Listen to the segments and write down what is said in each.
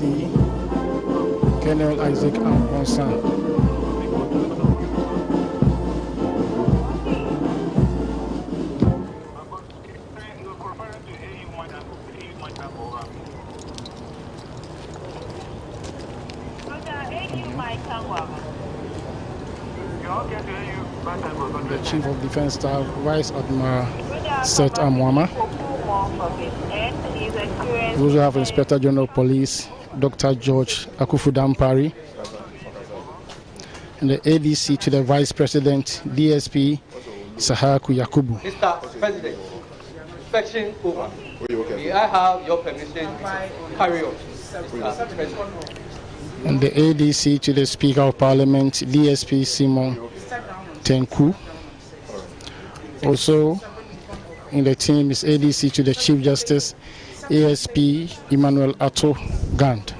ADC, Colonel Isaac Amponsan. The Chief of Defense Staff, Vice Admiral Seth Amwama. We also have Inspector General of Police, Dr. George Akufu-Dampari. And the ADC to the Vice President, DSP Sahaku Yakubu. Mr. President, inspection over. May I have your permission to carry on, Mr. President? And the ADC to the Speaker of Parliament, DSP Simon Tenku. Also in the team is ADC to the Chief Justice, ASP Emmanuel Ato Gand.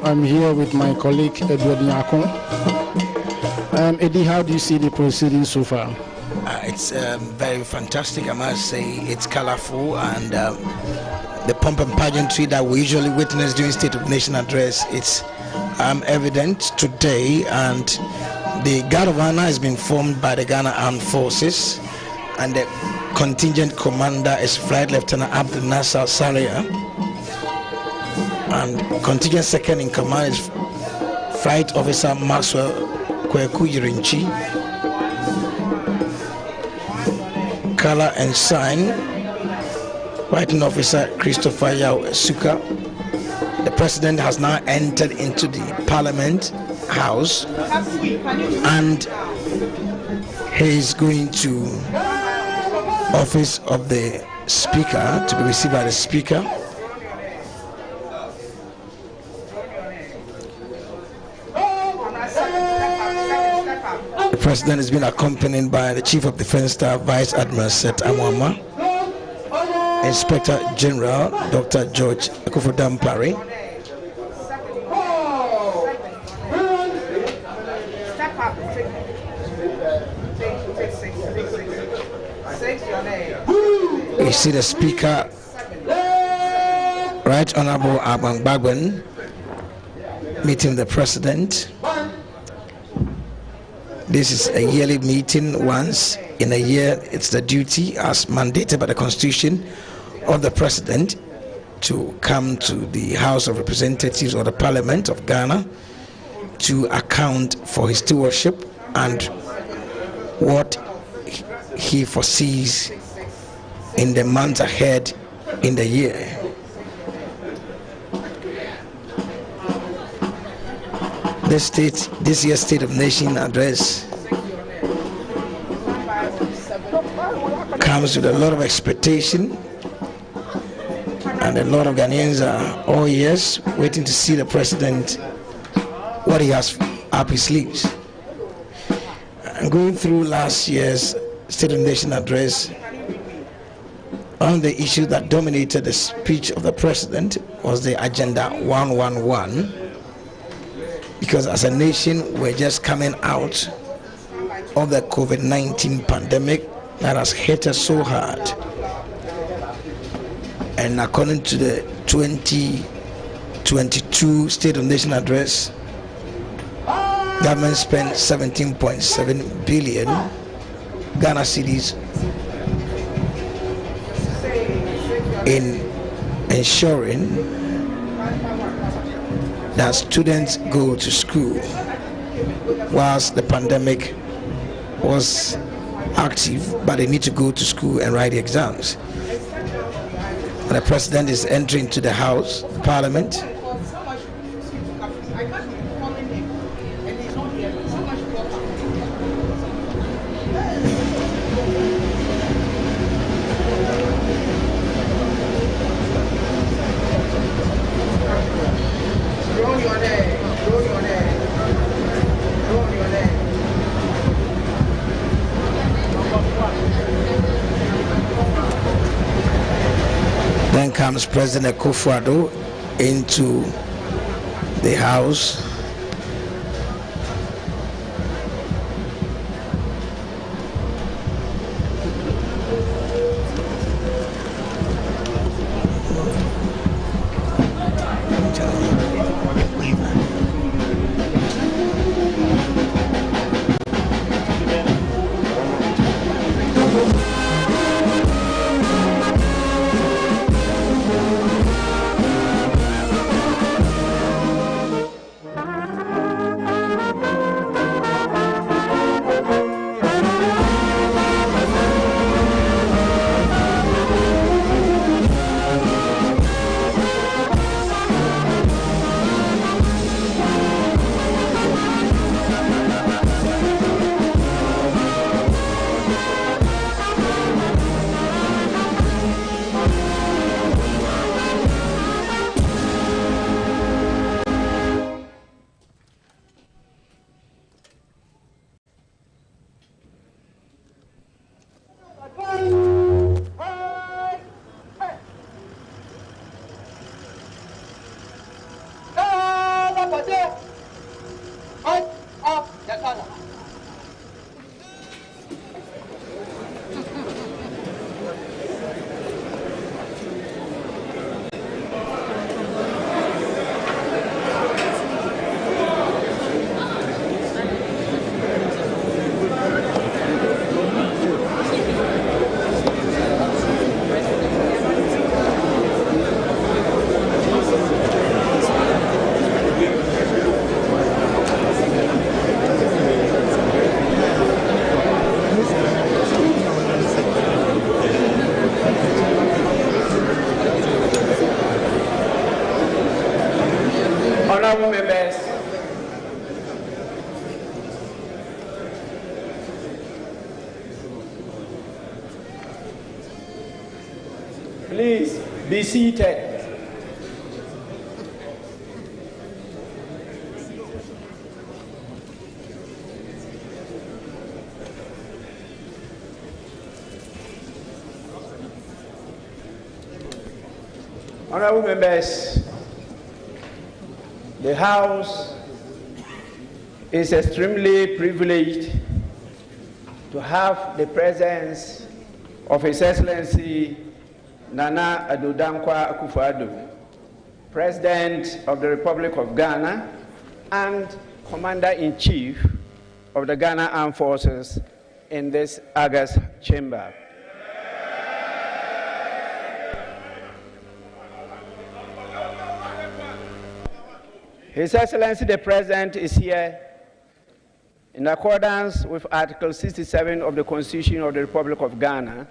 I'm here with my colleague Edward Nyakon. Eddie, how do you see the proceedings so far? It's very fantastic, I must say. It's colorful, and the pomp and pageantry that we usually witness during State of Nation address, it's evident today. And the Guard of Honor has been formed by the Ghana Armed Forces, and the contingent commander is Flight Lieutenant Abdul Nasser Saria, and contingent second in command is Flight Officer Maxwell Kweku Yirinchi. Color and sign, Writing Officer Christopher Yao Suka. The President has now entered into the Parliament House, and he is going to office of the Speaker to be received by the Speaker. The President has been accompanied by the Chief of Defense Staff, Vice Admiral Seth Amwama, Inspector General Dr. George Akufu-Dampari, you see the Speaker, Right Honorable Abang Bagban, meeting the President. This is a yearly meeting. Once in a year, it's the duty as mandated by the Constitution of the President to come to the House of Representatives or the Parliament of Ghana to account for his stewardship and what he foresees in the months ahead in the year. This year's State of Nation address comes with a lot of expectation, and a lot of Ghanaians are all ears waiting to see the President, what he has up his sleeves. And going through last year's State of Nation address, one of the issues that dominated the speech of the President was the Agenda 111. Because as a nation, we're just coming out of the COVID-19 pandemic that has hit us so hard. And according to the 2022 State of Nation address, government spent 17.7 billion Ghana cedis in ensuring that students go to school whilst the pandemic was active, but they need to go to school and write the exams. And the President is entering to the House, the Parliament. Then comes President Akufo-Addo into the House. Honorable members, please be seated. Honorable members, the House is extremely privileged to have the presence of His Excellency Nana Addo Dankwa Akufo-Addo, President of the Republic of Ghana and Commander-in-Chief of the Ghana Armed Forces in this August chamber. His Excellency the President is here in accordance with Article 67 of the Constitution of the Republic of Ghana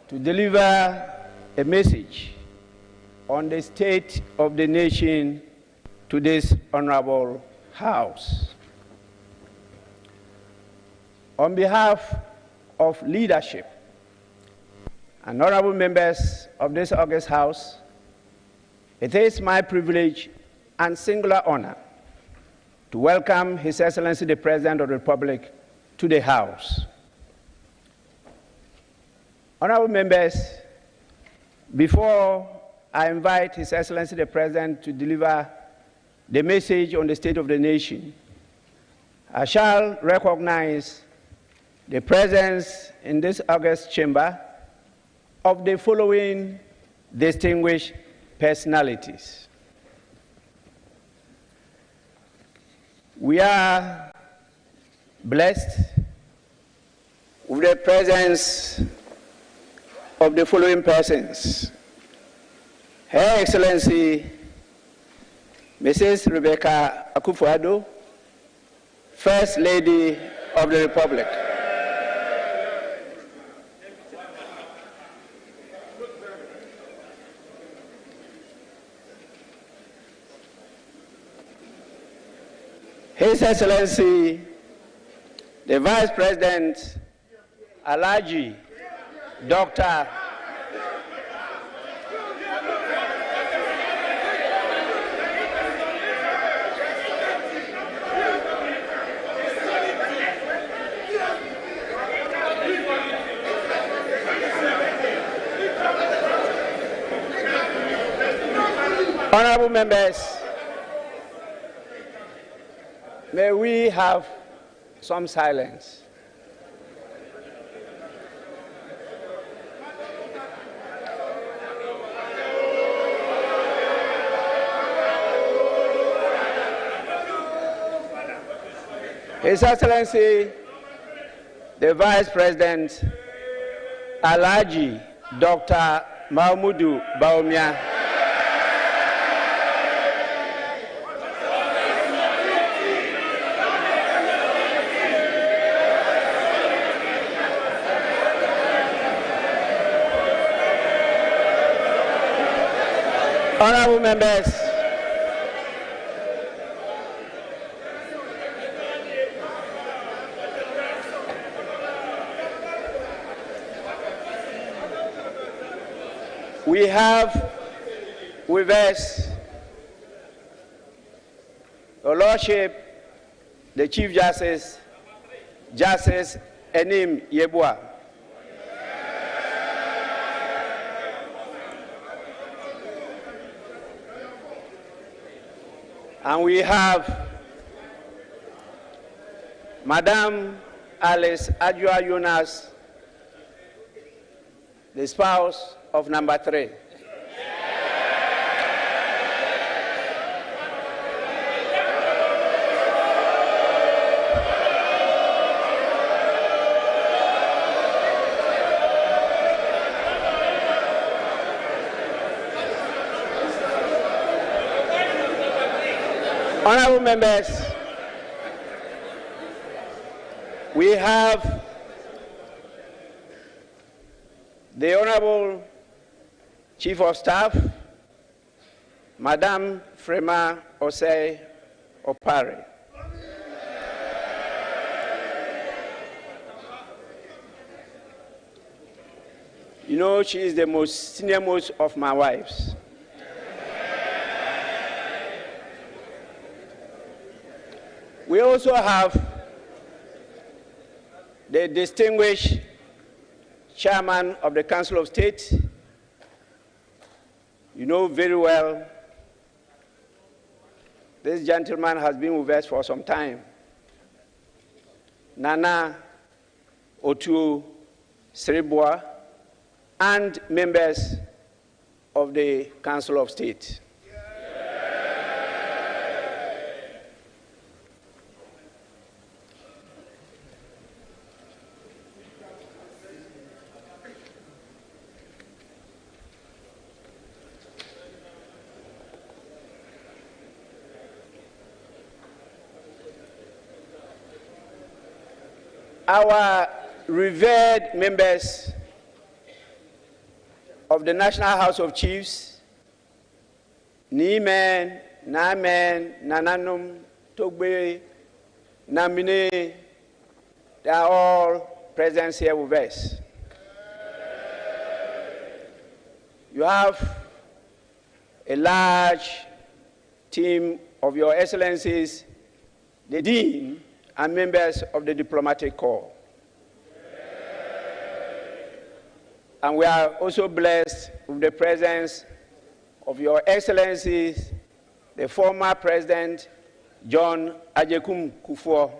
to deliver a message on the state of the nation to this honorable House. On behalf of leadership and honorable members of this august House, it is my privilege and singular honor to welcome His Excellency the President of the Republic to the House. Honorable members, before I invite His Excellency the President to deliver the message on the state of the nation, I shall recognize the presence in this august chamber of the following distinguished personalities. We are blessed with the presence of the following persons: Her Excellency Mrs. Rebecca Akufo-Addo, First Lady of the Republic. His Excellency, the Vice President, Alhaji Dr. Honorable members, may we have some silence. His Excellency, the Vice President, Alhaji Dr. Mahamudu Bawumia. Honorable members, we have with us Your Lordship, the Chief Justice, Justice Enim Yeboah. And we have Madam Alice Adjoa Jonas, the spouse of number 3. Honorable members, we have the Honorable Chief of Staff, Madam Frema Osei Opare. You know, she is the most senior-most of my wives. We also have the distinguished chairman of the Council of State. You know very well, this gentleman has been with us for some time. Nana Otu Sribwa, and members of the Council of State. Our revered members of the National House of Chiefs, Nimen, Namen, Nananum, Togbe, Namine, they are all present here with us. You have a large team of Your Excellencies, the Dean, and members of the Diplomatic Corps. And we are also blessed with the presence of Your Excellencies, the former President, John Agyekum Kufuor.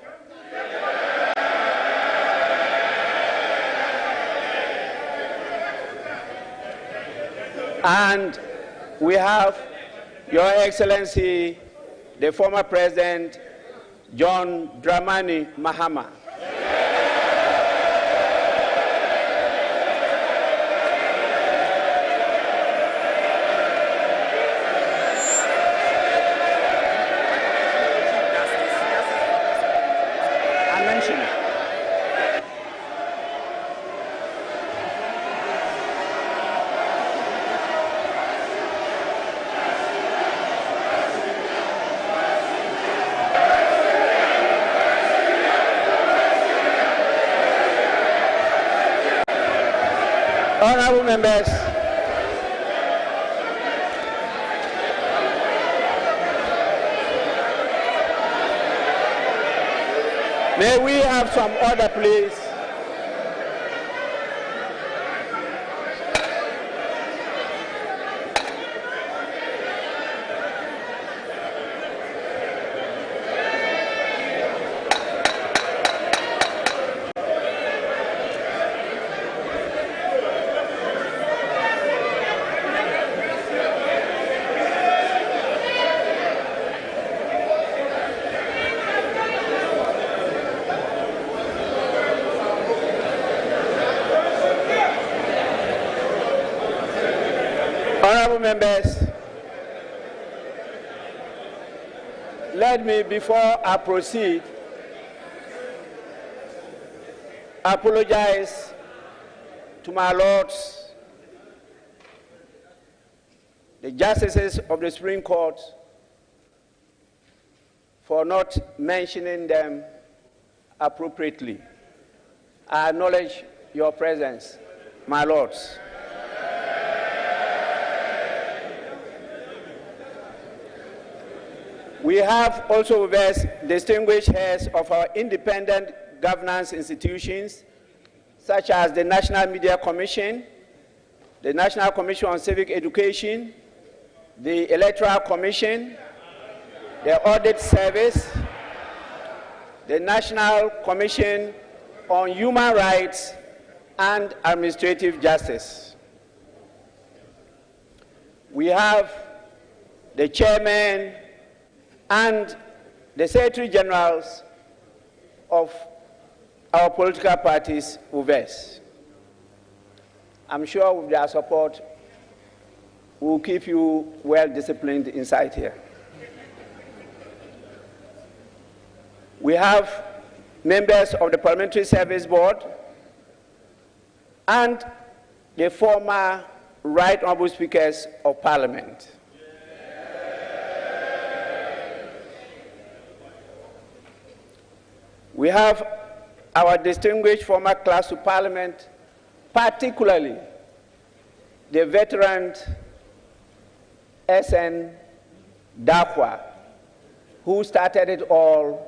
And we have Your Excellency, the former President, John Dramani Mahama. Honorable members, may we have some order, please? Honorable members, let me, before I proceed, apologize to my lords, the justices of the Supreme Court, for not mentioning them appropriately. I acknowledge your presence, my lords. We have also with us distinguished heads of our independent governance institutions, such as the National Media Commission, the National Commission on Civic Education, the Electoral Commission, the Audit Service, the National Commission on Human Rights and Administrative Justice. We have the chairman and the Secretary Generals of our political parties with us. I'm sure with their support, we'll keep you well disciplined inside here. We have members of the Parliamentary Service Board and the former Right Honourable Speakers of Parliament. We have our distinguished former clerks of Parliament, particularly the veteran SN Dakwa, who started it all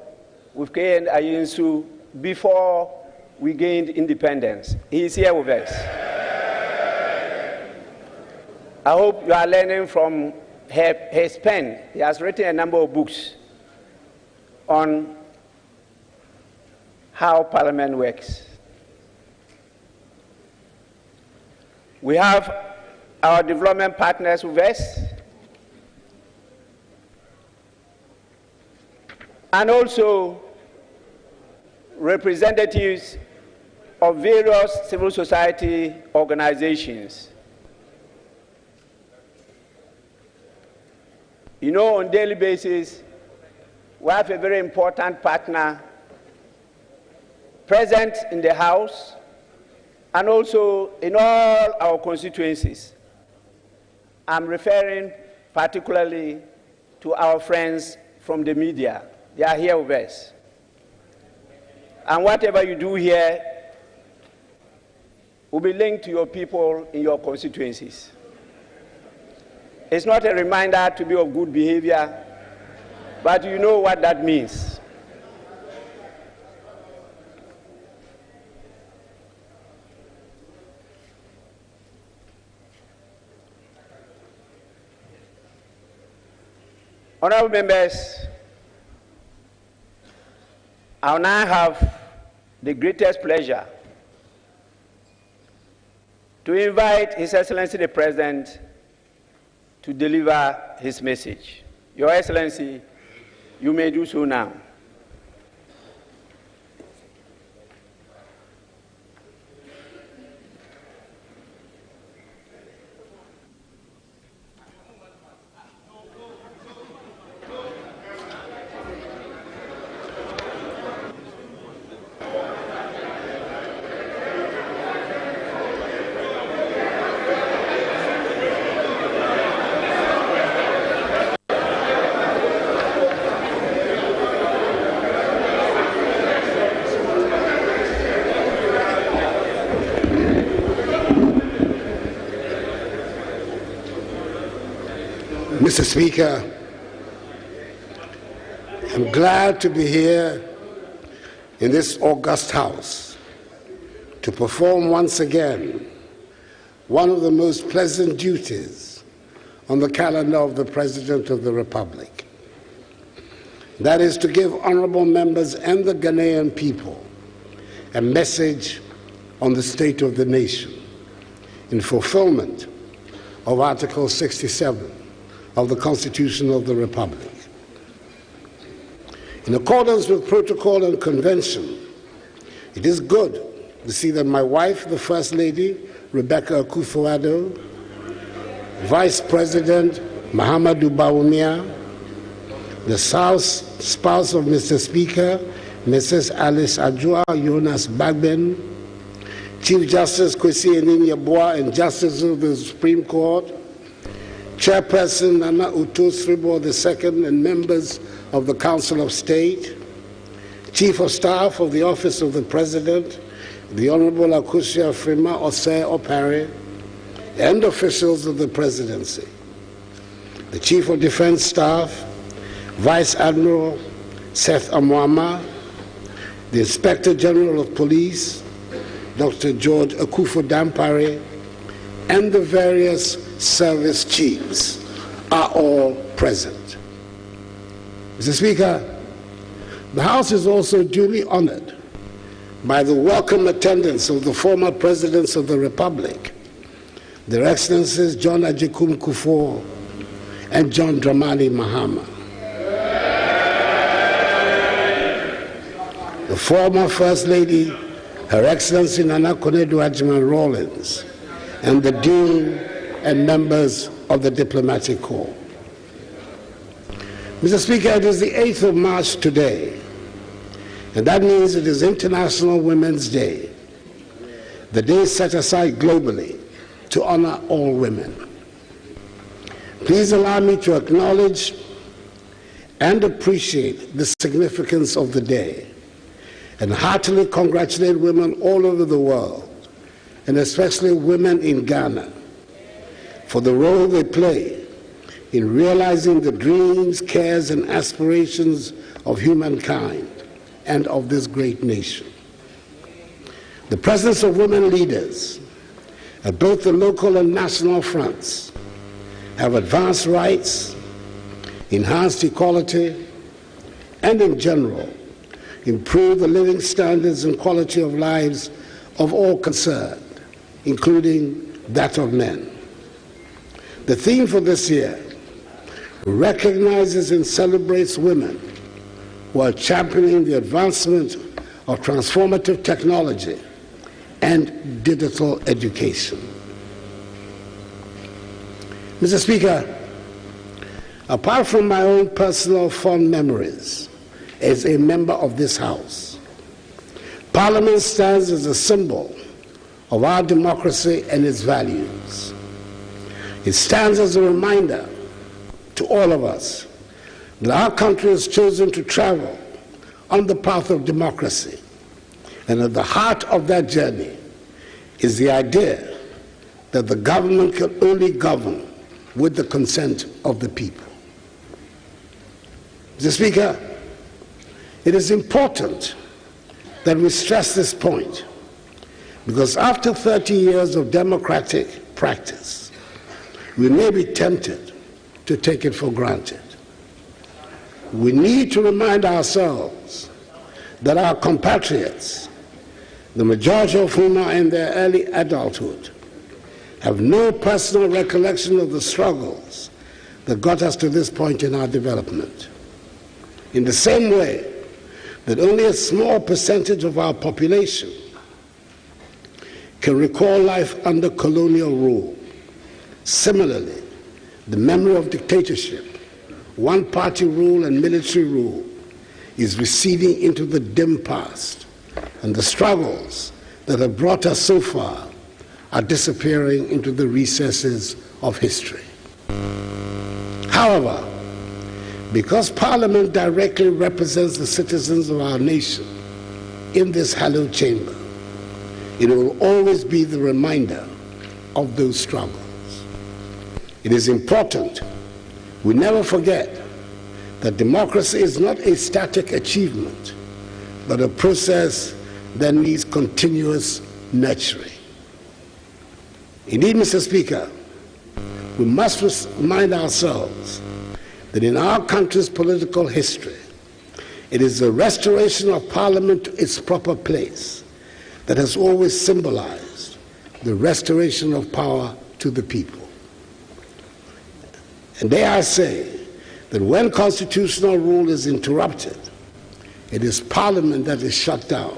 with KN Ayinsu before we gained independence. He is here with us. I hope you are learning from his pen. He has written a number of books on how Parliament works. We have our development partners with us, and also representatives of various civil society organizations. You know, on a daily basis, we have a very important partner present in the House and also in all our constituencies. I'm referring particularly to our friends from the media. They are here with us. And whatever you do here will be linked to your people in your constituencies. It's not a reminder to be of good behavior, but you know what that means. Honorable members, I now have the greatest pleasure to invite His Excellency the President to deliver his message. Your Excellency, you may do so now. Mr. Speaker, I'm glad to be here in this august House to perform once again one of the most pleasant duties on the calendar of the President of the Republic. That is to give honorable members and the Ghanaian people a message on the state of the nation in fulfillment of Article 67 of the Constitution of the Republic. In accordance with protocol and convention, it is good to see that my wife, the First Lady, Rebecca Akufo-Addo, Vice President Mahamadou Bawumia, the spouse of Mr. Speaker, Mrs. Alice Adjoa Jonas Bagben, Chief Justice Kwesi Enin-Yeboah and Justices of the Supreme Court, Chairperson Nana Uto Sribo II and members of the Council of State, Chief of Staff of the Office of the President, the Honorable Akusia Frima Osei Opare, and officials of the Presidency, the Chief of Defense Staff, Vice Admiral Seth Amwama, the Inspector General of Police, Dr. George Akufo-Dampare, and the various service chiefs are all present. Mr. Speaker, the House is also duly honored by the welcome attendance of the former Presidents of the Republic, Their Excellencies John Agyekum Kufuor and John Dramani Mahama. The former First Lady, Her Excellency Nana Konadu Agyeman-Rawlings, and the Dean and members of the Diplomatic Corps. Mr. Speaker, it is the 8th of March today, and that means it is International Women's Day, the day set aside globally to honor all women. Please allow me to acknowledge and appreciate the significance of the day and heartily congratulate women all over the world, and especially women in Ghana, for the role they play in realizing the dreams, cares, and aspirations of humankind and of this great nation. The presence of women leaders at both the local and national fronts have advanced rights, enhanced equality, and in general, improved the living standards and quality of lives of all concerned, including that of men. The theme for this year recognizes and celebrates women who are championing the advancement of transformative technology and digital education. Mr. Speaker, apart from my own personal fond memories as a member of this House, Parliament stands as a symbol of our democracy and its values. It stands as a reminder to all of us that our country has chosen to travel on the path of democracy, and at the heart of that journey is the idea that the government can only govern with the consent of the people. Mr. Speaker, it is important that we stress this point, because after 30 years of democratic practice, we may be tempted to take it for granted. We need to remind ourselves that our compatriots, the majority of whom are in their early adulthood, have no personal recollection of the struggles that got us to this point in our development. In the same way that only a small percentage of our population can recall life under colonial rule, similarly, the memory of dictatorship, one-party rule and military rule is receding into the dim past, and the struggles that have brought us so far are disappearing into the recesses of history. However, because Parliament directly represents the citizens of our nation in this hallowed chamber, it will always be the reminder of those struggles. It is important we never forget that democracy is not a static achievement, but a process that needs continuous nurturing. Indeed, Mr. Speaker, we must remind ourselves that in our country's political history, it is the restoration of Parliament to its proper place that has always symbolized the restoration of power to the people. And dare I say that when constitutional rule is interrupted, it is Parliament that is shut down.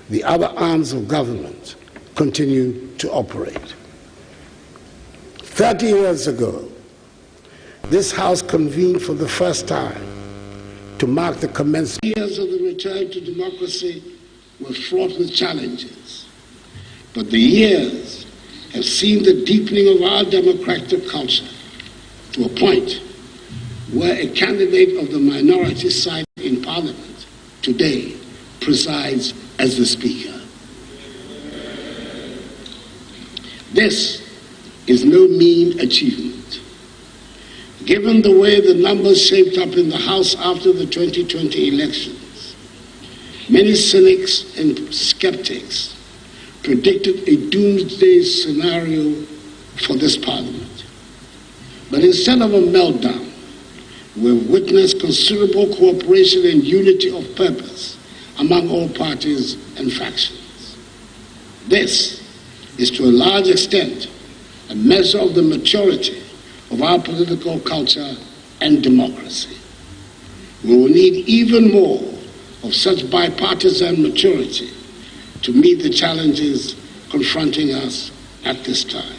The other arms of government continue to operate. 30 years ago, this House convened for the first time to mark the commencement. Years of the return to democracy were fraught with challenges, but the years have seen the deepening of our democratic culture to a point where a candidate of the minority side in Parliament today presides as the Speaker. This is no mean achievement. Given the way the numbers shaped up in the House after the 2020 elections, many cynics and skeptics predicted a doomsday scenario for this Parliament. But instead of a meltdown, we've witnessed considerable cooperation and unity of purpose among all parties and factions. This is to a large extent a measure of the maturity of our political culture and democracy. We will need even more of such bipartisan maturity to meet the challenges confronting us at this time.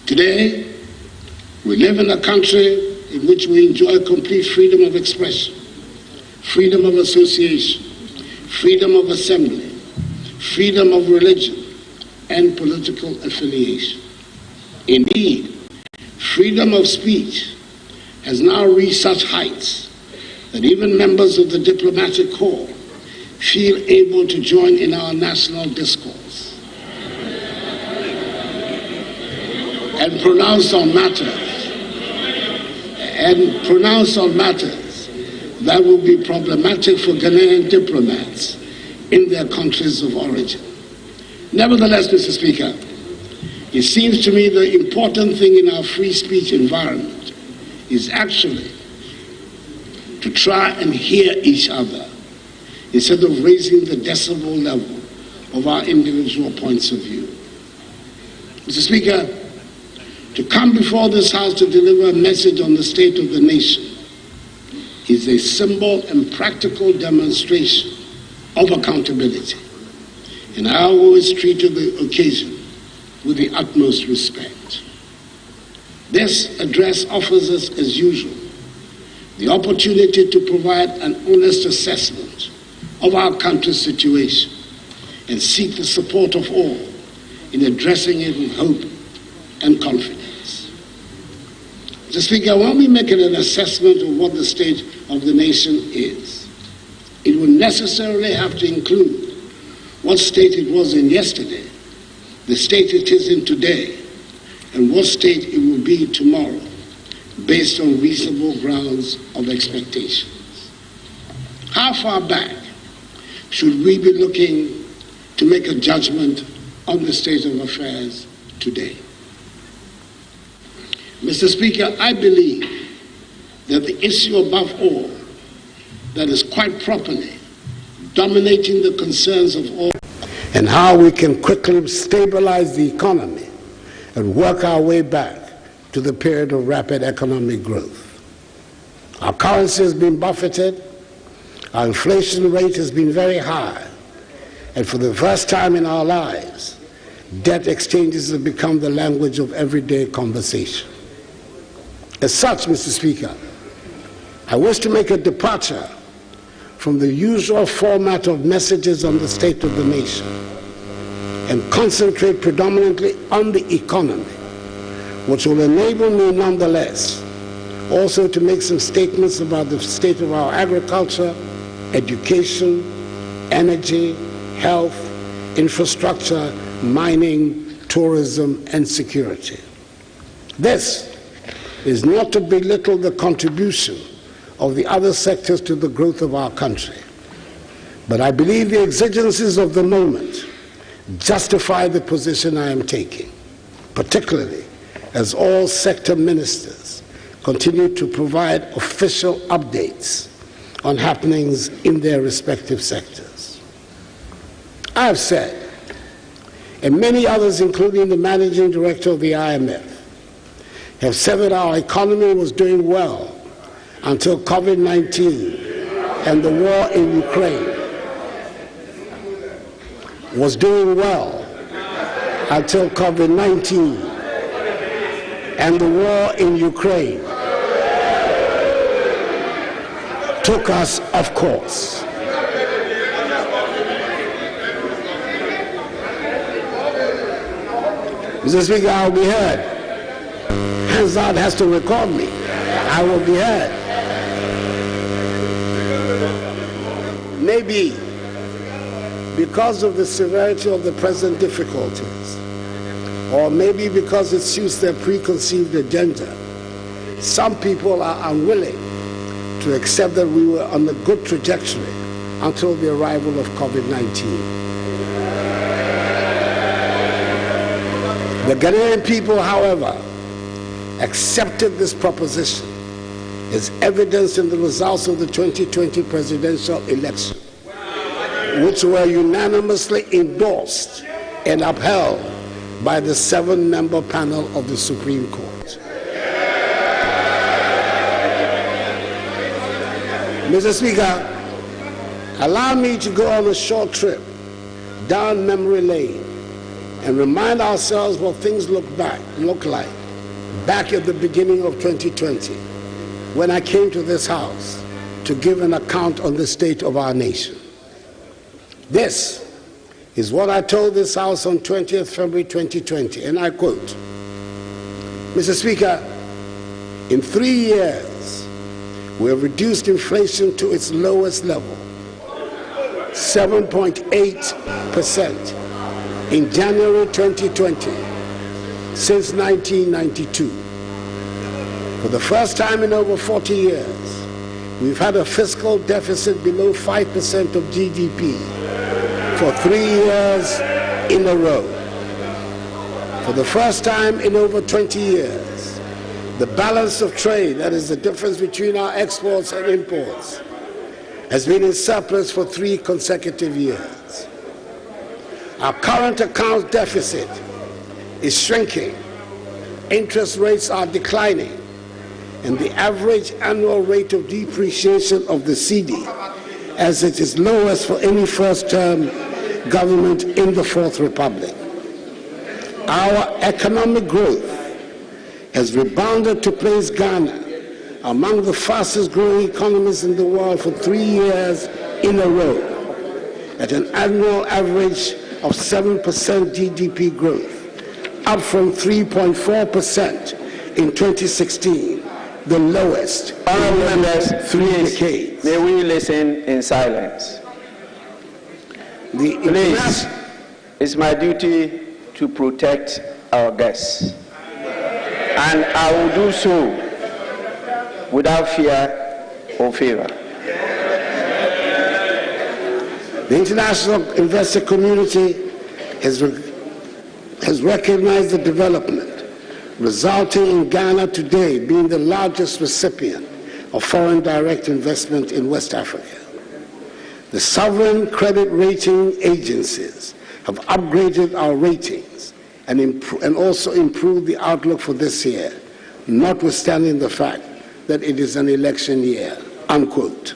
Today, we live in a country in which we enjoy complete freedom of expression, freedom of association, freedom of assembly, freedom of religion, and political affiliation. Indeed, freedom of speech has now reached such heights that even members of the diplomatic corps feel able to join in our national discourse and pronounce on matters that will be problematic for Ghanaian diplomats in their countries of origin. Nevertheless, Mr. Speaker, it seems to me the important thing in our free speech environment is actually to try and hear each other instead of raising the decibel level of our individual points of view. Mr. Speaker, to come before this House to deliver a message on the state of the nation is a symbol and practical demonstration of accountability. And I always treated the occasion with the utmost respect. This address offers us, as usual, the opportunity to provide an honest assessment of our country's situation and seek the support of all in addressing it with hope and confidence. Mr. Speaker, when we make an assessment of what the state of the nation is, it will necessarily have to include what state it was in yesterday, the state it is in today, and what state it will be tomorrow, based on reasonable grounds of expectations. How far back should we be looking to make a judgment on the state of affairs today? Mr. Speaker, I believe that the issue above all that is quite properly dominating the concerns of all, and how we can quickly stabilize the economy and work our way back to the period of rapid economic growth. Our currency has been buffeted, our inflation rate has been very high, and for the first time in our lives, debt exchanges have become the language of everyday conversation. As such, Mr. Speaker, I wish to make a departure from the usual format of messages on the state of the nation and concentrate predominantly on the economy, which will enable me nonetheless also to make some statements about the state of our agriculture, education, energy, health, infrastructure, mining, tourism, and security. This is not to belittle the contribution of the other sectors to the growth of our country, but I believe the exigencies of the moment justify the position I am taking, particularly as all sector ministers continue to provide official updates on happenings in their respective sectors. I have said, and many others, including the managing director of the IMF, have said that our economy was doing well until COVID-19 and the war in Ukraine, was doing well until COVID-19 and the war in Ukraine took us off course. Mr. Speaker, I will be heard. Hansard has to record me. I will be heard. Maybe because of the severity of the present difficulties, or maybe because it suits their preconceived agenda, some people are unwilling to accept that we were on a good trajectory until the arrival of COVID-19. The Ghanaian people, however, accepted this proposition as evidenced in the results of the 2020 presidential election, which were unanimously endorsed and upheld by the 7-member panel of the Supreme Court. Mr. Speaker, allow me to go on a short trip down memory lane and remind ourselves what things look like back at the beginning of 2020, when I came to this House to give an account on the state of our nation. This is what I told this House on 20th February 2020, and I quote, Mr. Speaker, in 3 years, we have reduced inflation to its lowest level 7.8% in January 2020 since 1992. For the first time in over 40 years, we've had a fiscal deficit below 5% of GDP for 3 years in a row. For the first time in over 20 years, the balance of trade, that is the difference between our exports and imports, has been in surplus for 3 consecutive years. Our current account deficit is shrinking, interest rates are declining, and the average annual rate of depreciation of the CD, as it is lowest for any first-term government in the Fourth Republic. Our economic growth has rebounded to place Ghana among the fastest-growing economies in the world for 3 years in a row, at an annual average of 7% GDP growth, up from 3.4% in 2016, the lowest in 3 decades. May we listen in silence? Please, it's my duty to protect our guests, and I will do so without fear or favor. The international investor community has recognized the development, resulting in Ghana today being the largest recipient of foreign direct investment in West Africa. The sovereign credit rating agencies have upgraded our ratings and also improved the outlook for this year, notwithstanding the fact that it is an election year, unquote.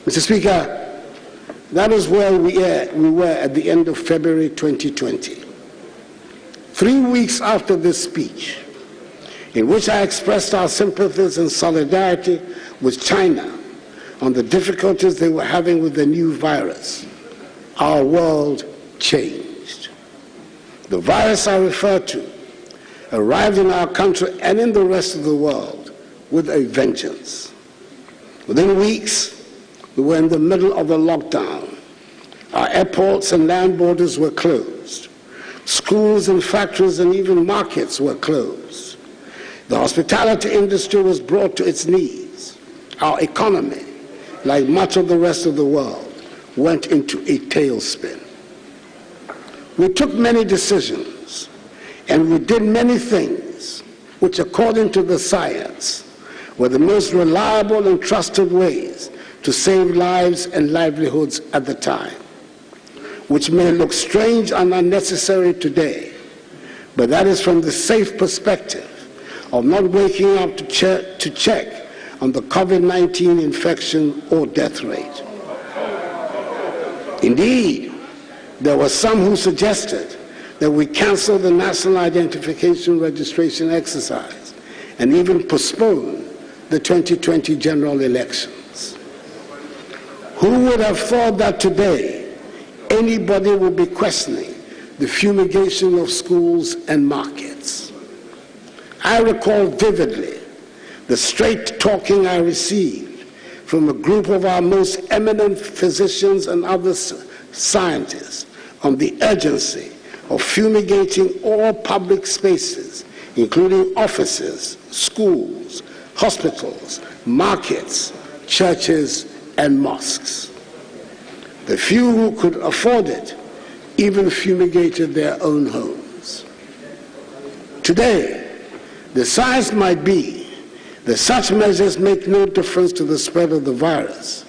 Mr. Speaker, that is where we were at the end of February 2020. 3 weeks after this speech, in which I expressed our sympathies and solidarity with China on the difficulties they were having with the new virus, our world changed. The virus I refer to arrived in our country and in the rest of the world with a vengeance. Within weeks, we were in the middle of a lockdown. Our airports and land borders were closed. Schools and factories and even markets were closed. The hospitality industry was brought to its knees. Our economy, like much of the rest of the world, went into a tailspin. We took many decisions, and we did many things which, according to the science, were the most reliable and trusted ways to save lives and livelihoods at the time, which may look strange and unnecessary today, but that is from the safe perspective of not waking up to check on the COVID-19 infection or death rate. Indeed, there were some who suggested that we cancel the national identification registration exercise and even postpone the 2020 general elections. Who would have thought that today anybody would be questioning the fumigation of schools and markets? I recall vividly the straight talking I received from a group of our most eminent physicians and other scientists on the urgency of fumigating all public spaces, including offices, schools, hospitals, markets, churches, and mosques. The few who could afford it even fumigated their own homes. Today, the science might be that such measures make no difference to the spread of the virus,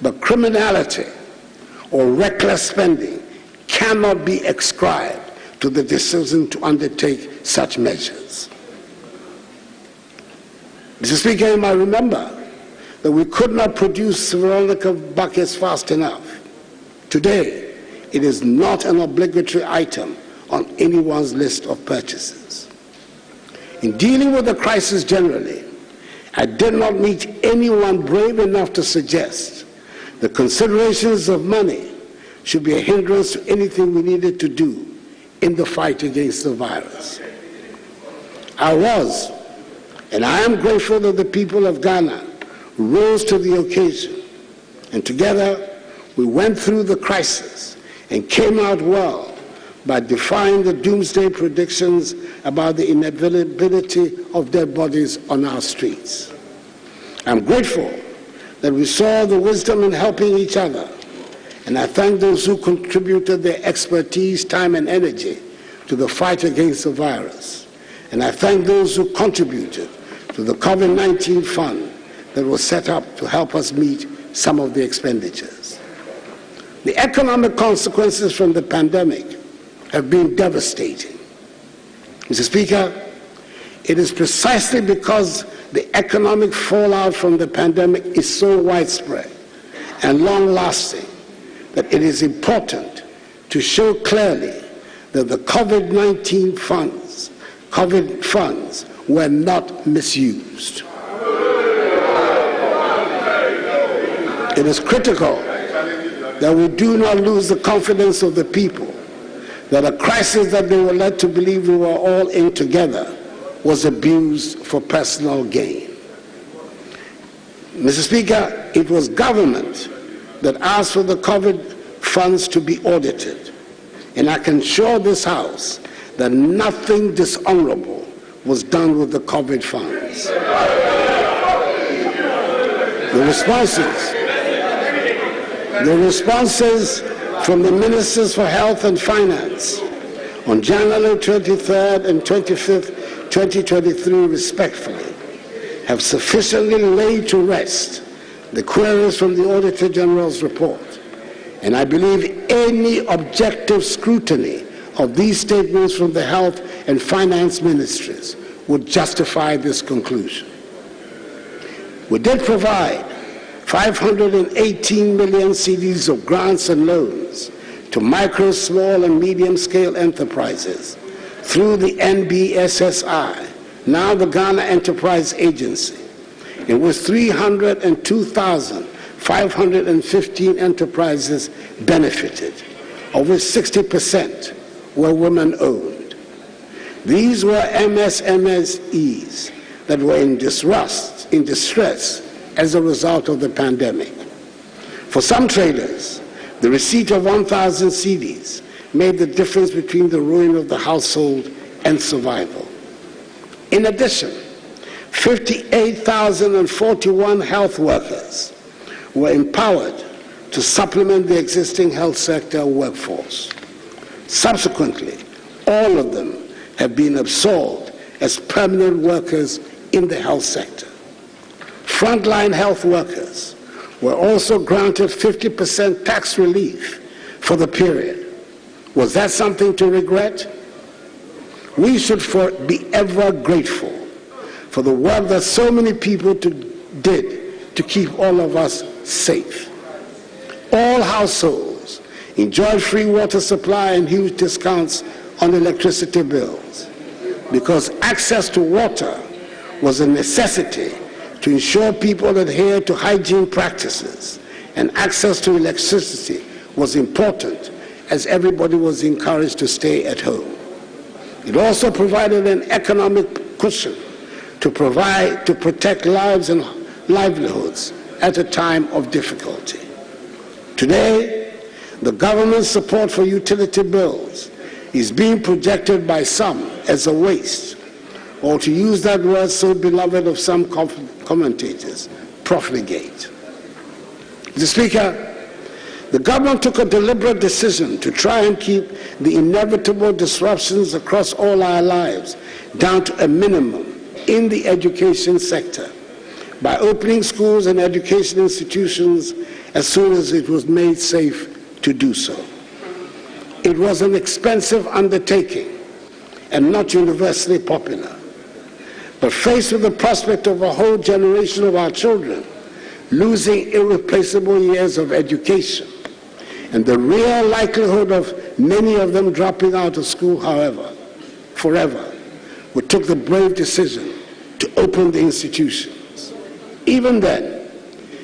but criminality or reckless spending cannot be ascribed to the decision to undertake such measures. Mr. Speaker, you might remember that we could not produce Veronica buckets fast enough. Today, it is not an obligatory item on anyone's list of purchases. In dealing with the crisis generally, I did not meet anyone brave enough to suggest the considerations of money should be a hindrance to anything we needed to do in the fight against the virus. I was, and I am grateful that the people of Ghana rose to the occasion, and together We went through the crisis and came out well by defying the doomsday predictions about the inevitability of dead bodies on our streets. I'm grateful that we saw the wisdom in helping each other, and I thank those who contributed their expertise, time, and energy to the fight against the virus. And I thank those who contributed to the COVID-19 fund that was set up to help us meet some of the expenditures. The economic consequences from the pandemic have been devastating. Mr. Speaker, it is precisely because the economic fallout from the pandemic is so widespread and long-lasting that it is important to show clearly that the COVID-19 funds were not misused. It is critical that we do not lose the confidence of the people that a crisis that they were led to believe we were all in together was abused for personal gain. Mr. Speaker, it was government that asked for the COVID funds to be audited, and I can assure this House that nothing dishonorable was done with the COVID funds. The responses from the Ministers for Health and Finance on January 23rd and 25th, 2023, respectfully, have sufficiently laid to rest the queries from the Auditor General's report. And I believe any objective scrutiny of these statements from the Health and Finance Ministries would justify this conclusion. We did provide 518 million cedis of grants and loans to micro, small, and medium-scale enterprises through the NBSSI, now the Ghana Enterprise Agency, in which 302,515 enterprises benefited, of which 60% were women-owned. These were MSMEs that were in distress as a result of the pandemic. For some traders, the receipt of 1,000 cedis made the difference between the ruin of the household and survival. In addition, 58,041 health workers were empowered to supplement the existing health sector workforce. Subsequently, all of them have been absorbed as permanent workers in the health sector. Frontline health workers were also granted 50% tax relief for the period. Was that something to regret? We should be ever grateful for the work that so many people did to keep all of us safe. All households enjoyed free water supply and huge discounts on electricity bills because access to water was a necessity to ensure people adhere to hygiene practices, and access to electricity was important as everybody was encouraged to stay at home. It also provided an economic cushion to protect lives and livelihoods at a time of difficulty. Today, the government's support for utility bills is being projected by some as a waste, or to use that word so beloved of some commentators, profligate. Mr. Speaker, the government took a deliberate decision to try and keep the inevitable disruptions across all our lives down to a minimum in the education sector by opening schools and education institutions as soon as it was made safe to do so. It was an expensive undertaking and not universally popular. But faced with the prospect of a whole generation of our children losing irreplaceable years of education, and the real likelihood of many of them dropping out of school, however, forever, we took the brave decision to open the institutions. Even then,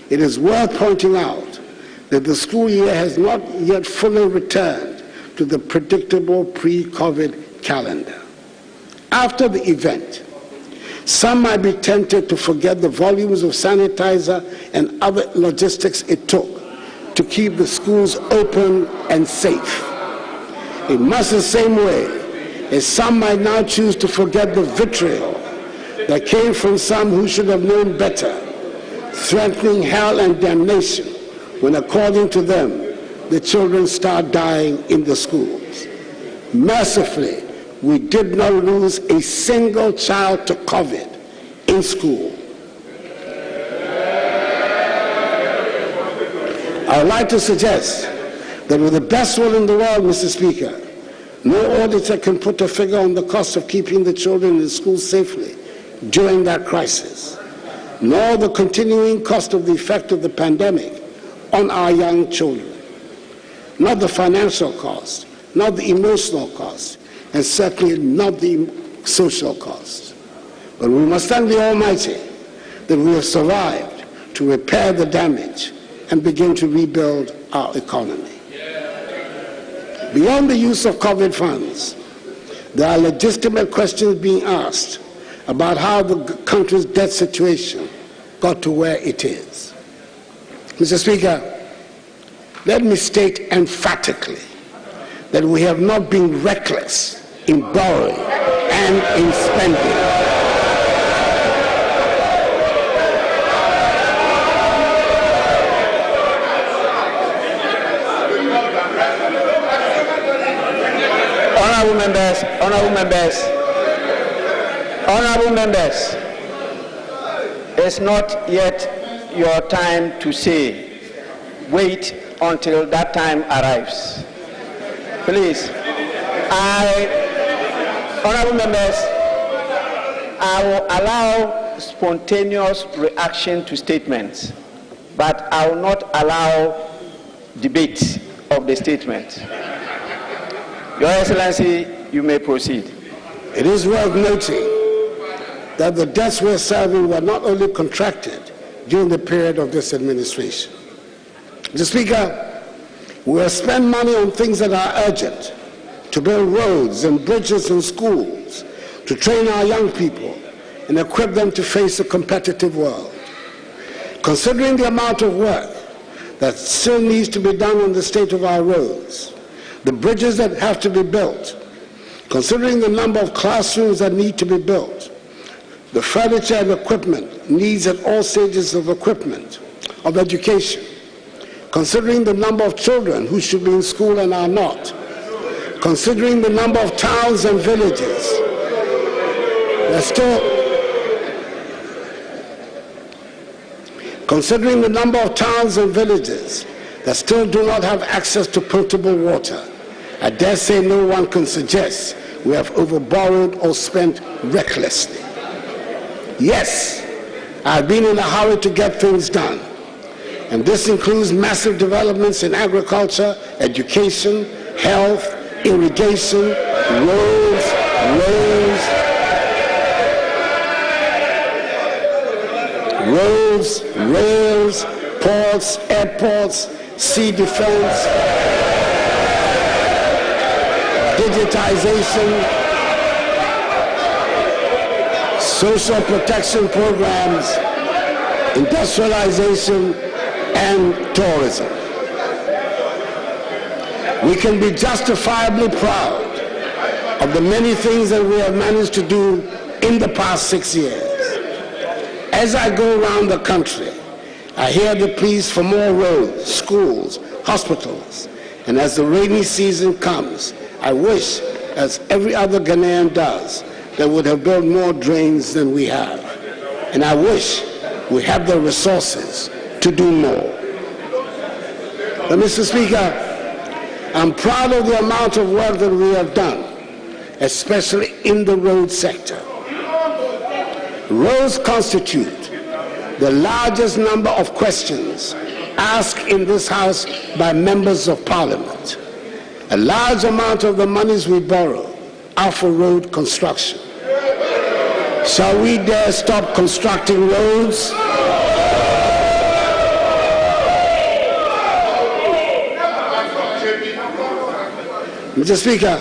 it is worth pointing out that the school year has not yet fully returned to the predictable pre-COVID calendar. After the event, some might be tempted to forget the volumes of sanitizer and other logistics it took to keep the schools open and safe. In much the same way as some might now choose to forget the vitriol that came from some who should have known better, threatening hell and damnation when, according to them, the children start dying in the schools. Mercifully, we did not lose a single child to COVID in school. I would like to suggest that with the best will in the world, Mr. Speaker, no auditor can put a figure on the cost of keeping the children in school safely during that crisis, nor the continuing cost of the effect of the pandemic on our young children. Not the financial cost, not the emotional cost, and certainly not the social cost. But we must thank the Almighty that we have survived to repair the damage and begin to rebuild our economy. Beyond the use of COVID funds, there are legitimate questions being asked about how the country's debt situation got to where it is. Mr. Speaker, let me state emphatically that we have not been reckless in borrowing and in spending. Honorable members, it's not yet your time to say, wait until that time arrives. Please, honorable members, I will allow spontaneous reaction to statements, but I will not allow debate of the statement. Your Excellency, you may proceed. It is worth noting that the debts we're serving were not only contracted during the period of this administration. Mr. Speaker, we have spent money on things that are urgent, to build roads and bridges and schools, to train our young people and equip them to face a competitive world. Considering the amount of work that still needs to be done on the state of our roads, the bridges that have to be built, considering the number of classrooms that need to be built, the furniture and equipment needs at all stages of education, considering the number of children who should be in school and are not, considering the number of towns and villages that still do not have access to potable water, I dare say no one can suggest we have overborrowed or spent recklessly. Yes, I've been in a hurry to get things done, and this includes massive developments in agriculture, education, health, irrigation, roads, rails, ports, airports, sea defense, digitization, social protection programs, industrialization, and tourism. We can be justifiably proud of the many things that we have managed to do in the past 6 years. As I go around the country, I hear the pleas for more roads, schools, hospitals, and as the rainy season comes, I wish, as every other Ghanaian does, that would have built more drains than we have. And I wish we have the resources to do more. But Mr. Speaker, I'm proud of the amount of work that we have done, especially in the road sector. Roads constitute the largest number of questions asked in this House by members of Parliament. A large amount of the monies we borrow are for road construction. Shall we dare stop constructing roads? Mr. Speaker,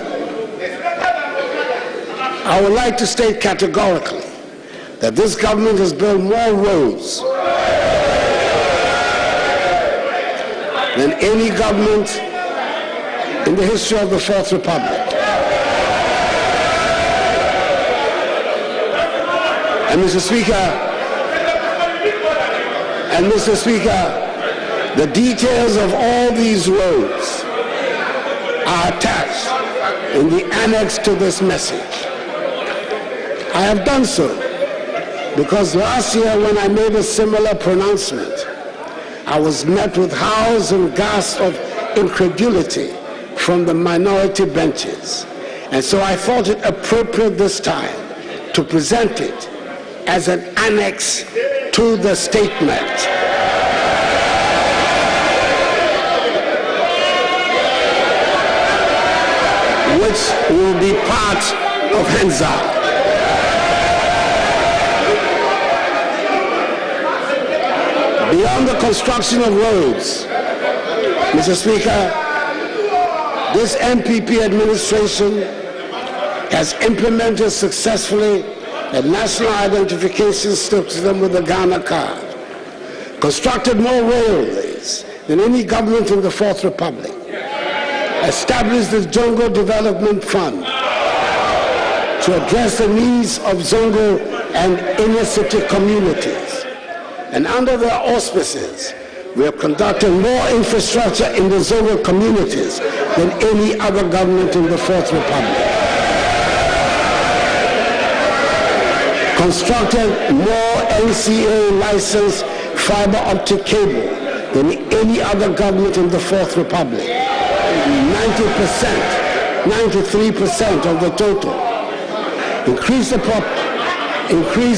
I would like to state categorically that this government has built more roads than any government in the history of the Fourth Republic. And Mr. Speaker, the details of all these roads are attached in the annex to this message. I have done so because last year when I made a similar pronouncement, I was met with howls and gasps of incredulity from the minority benches. And so I thought it appropriate this time to present it as an annex to the statement. Which will be part of Hansard. Beyond the construction of roads, Mr. Speaker, this NPP administration has implemented successfully a national identification system with the Ghana card, constructed more railways than any government in the Fourth Republic, established the Zongo Development Fund to address the needs of Zongo and inner city communities. And under their auspices, we have conducted more infrastructure in the Zongo communities than any other government in the Fourth Republic. Constructed more NCA licensed fiber optic cable than any other government in the Fourth Republic. 90%, 93% of the total. Increase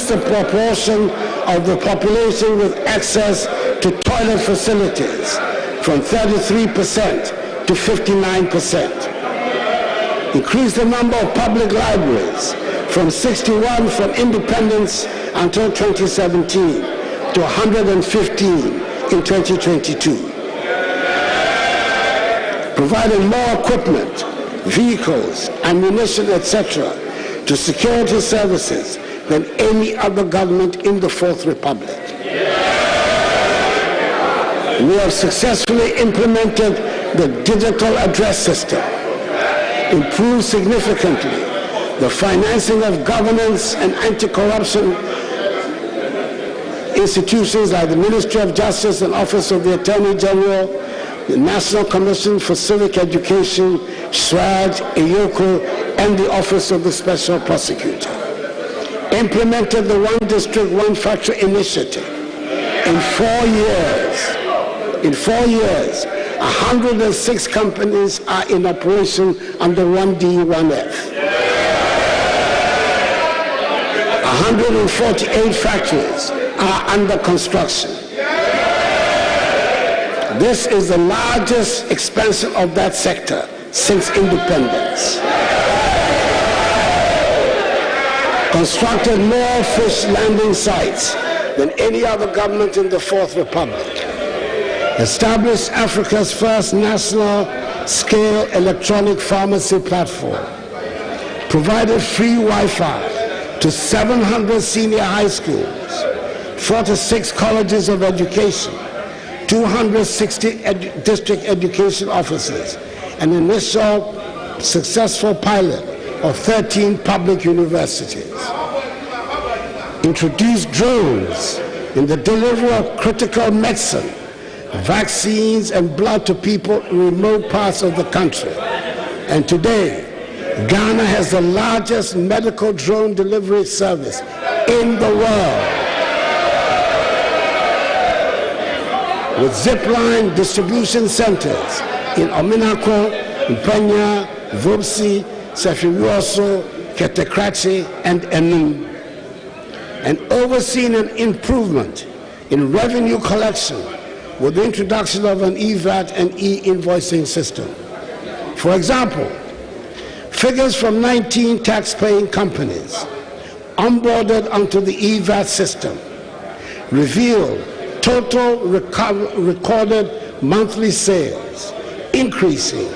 the proportion of the population with access to toilet facilities from 33% to 59%. Increase the number of public libraries from 61 from independence until 2017 to 115 in 2022. Providing more equipment, vehicles, ammunition, etc. to security services than any other government in the Fourth Republic. We have successfully implemented the digital address system, improved significantly the financing of governance and anti-corruption institutions like the Ministry of Justice and Office of the Attorney General, the National Commission for Civic Education, SWAG, EYOCO, and the Office of the Special Prosecutor. Implemented the One District, One Factory initiative. In 4 years, 106 companies are in operation under 1D, 1F. 148 factories are under construction. This is the largest expansion of that sector since independence. Constructed more fish landing sites than any other government in the Fourth Republic. Established Africa's first national-scale electronic pharmacy platform. Provided free Wi-Fi to 700 senior high schools, 46 colleges of education, 260 district education offices, an initial successful pilot of 13 public universities. Introduced drones in the delivery of critical medicine, vaccines, and blood to people in remote parts of the country. And today, Ghana has the largest medical drone delivery service in the world, with zipline distribution centers in Ominako, Mpanya, Vobsi, Sefirioso, Ketekrachi, and Enum, and overseen an improvement in revenue collection with the introduction of an EVAT and e-invoicing system. For example, figures from 19 tax-paying companies onboarded onto the EVAT system reveal total recorded monthly sales increasing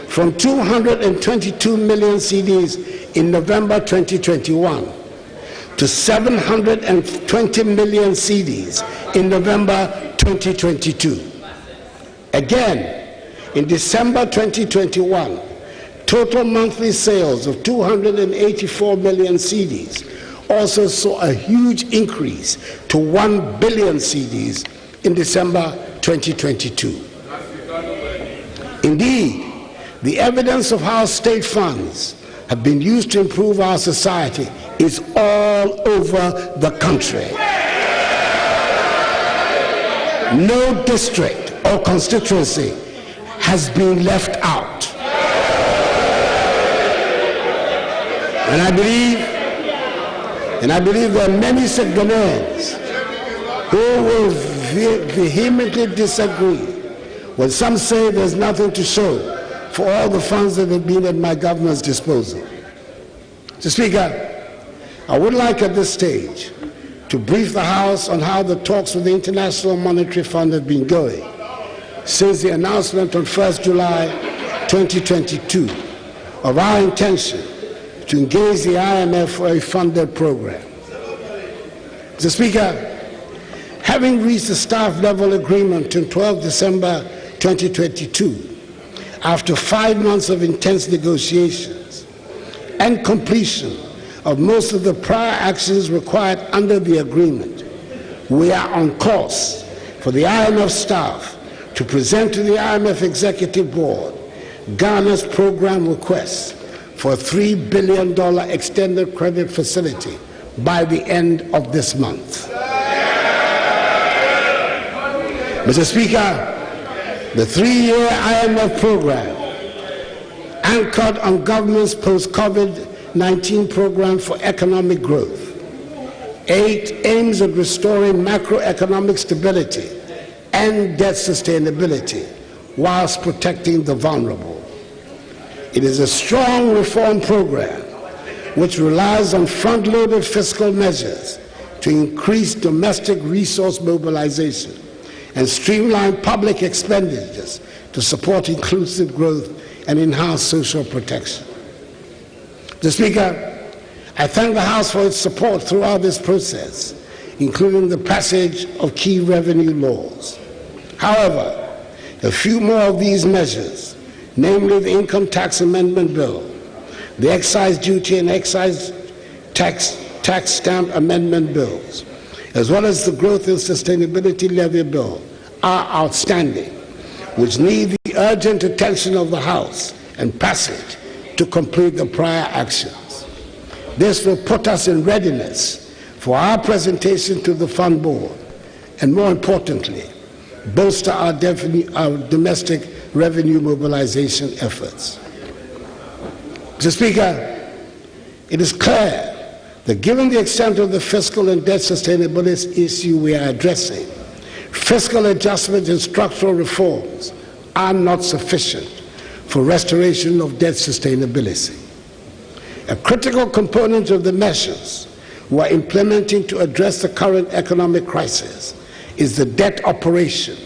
from 222 million CDs in November 2021 to 720 million CDs in November 2022. Again, in December 2021, total monthly sales of 284 million CDs also saw a huge increase to 1 billion CDs in December 2022. Indeed, the evidence of how state funds have been used to improve our society is all over the country. No district or constituency has been left out. And I believe there are many Ghanaians who will vehemently disagree when some say there's nothing to show for all the funds that have been at my government's disposal. Mr. Speaker, I would like at this stage to brief the House on how the talks with the International Monetary Fund have been going since the announcement on 1st July 2022 of our intention to engage the IMF for a funded program. Mr. Speaker, having reached a staff-level agreement on 12 December 2022, after 5 months of intense negotiations and completion of most of the prior actions required under the agreement, we are on course for the IMF staff to present to the IMF Executive Board Ghana's program request for a $3 billion extended credit facility by the end of this month. Mr. Speaker, the 3-year IMF program, anchored on government's post-COVID-19 program for economic growth, aims at restoring macroeconomic stability and debt sustainability whilst protecting the vulnerable. It is a strong reform program which relies on front-loaded fiscal measures to increase domestic resource mobilization and streamline public expenditures to support inclusive growth and enhance social protection. Mr. Speaker, I thank the House for its support throughout this process, including the passage of key revenue laws. However, a few more of these measures, namely the Income Tax Amendment Bill, the Excise Duty and Excise Tax Stamp Amendment Bills, as well as the Growth and Sustainability Levy Bill, are outstanding, which need the urgent attention of the House and passage to complete the prior actions. This will put us in readiness for our presentation to the Fund Board, and more importantly, bolster our domestic revenue mobilization efforts. Mr. Speaker, it is clear that given the extent of the fiscal and debt sustainability issue we are addressing, fiscal adjustments and structural reforms are not sufficient for restoration of debt sustainability. A critical component of the measures we are implementing to address the current economic crisis is the debt operation,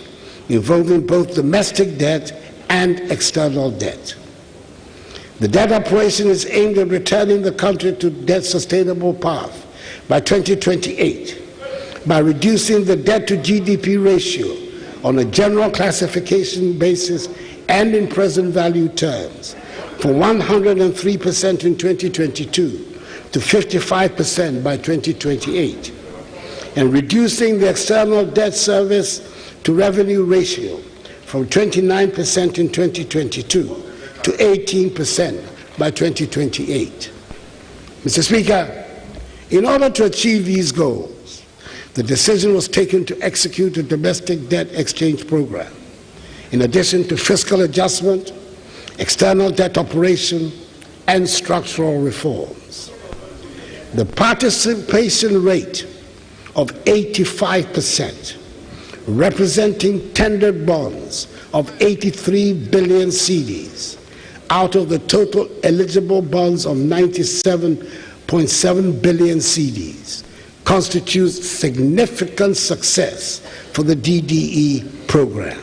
involving both domestic debt and external debt. The debt operation is aimed at returning the country to debt sustainable path by 2028 by reducing the debt to GDP ratio on a general classification basis and in present value terms from 103% in 2022 to 55% by 2028, and reducing the external debt service to revenue ratio from 29% in 2022 to 18% by 2028. Mr. Speaker, in order to achieve these goals, the decision was taken to execute a domestic debt exchange program, in addition to fiscal adjustment, external debt operation, and structural reforms. The participation rate of 85%, representing tendered bonds of 83 billion CDs out of the total eligible bonds of 97.7 billion CDs, constitutes significant success for the DDE program.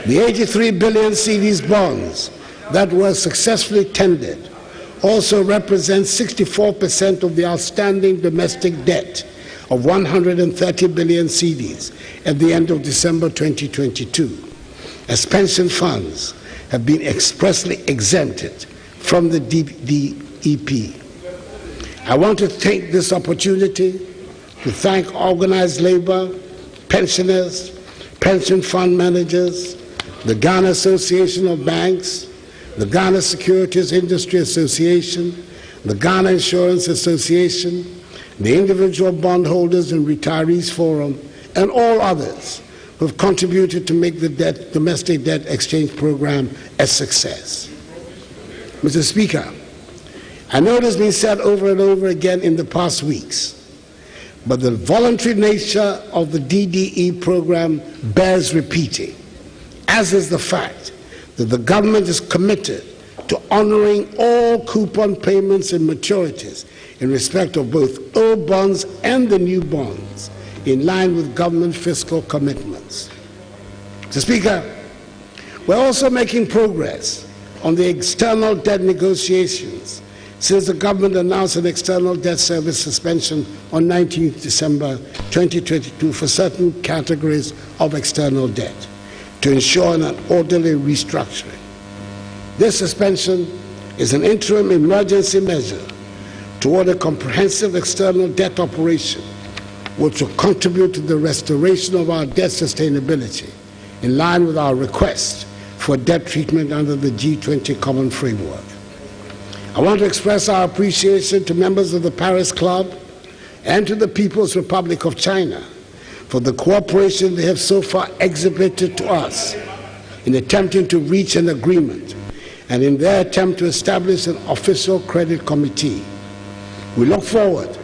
The 83 billion CDs bonds that were successfully tendered also represent 64% of the outstanding domestic debt of 130 billion cedis at the end of December 2022, as pension funds have been expressly exempted from the DEP. I want to take this opportunity to thank organized labor, pensioners, pension fund managers, the Ghana Association of Banks, the Ghana Securities Industry Association, the Ghana Insurance Association, the Individual Bondholders and Retirees Forum, and all others who have contributed to make the domestic debt exchange program a success. Mr. Speaker, I know it has been said over and over again in the past weeks, but the voluntary nature of the DDE program bears repeating, as is the fact that the government is committed to honoring all coupon payments and maturities in respect of both old bonds and the new bonds, in line with government fiscal commitments. Mr. Speaker, we're also making progress on the external debt negotiations since the government announced an external debt service suspension on 19th December 2022 for certain categories of external debt to ensure an orderly restructuring. This suspension is an interim emergency measure toward a comprehensive external debt operation which will contribute to the restoration of our debt sustainability in line with our request for debt treatment under the G20 Common Framework. I want to express our appreciation to members of the Paris Club and to the People's Republic of China for the cooperation they have so far exhibited to us in attempting to reach an agreement and in their attempt to establish an official credit committee. We look forward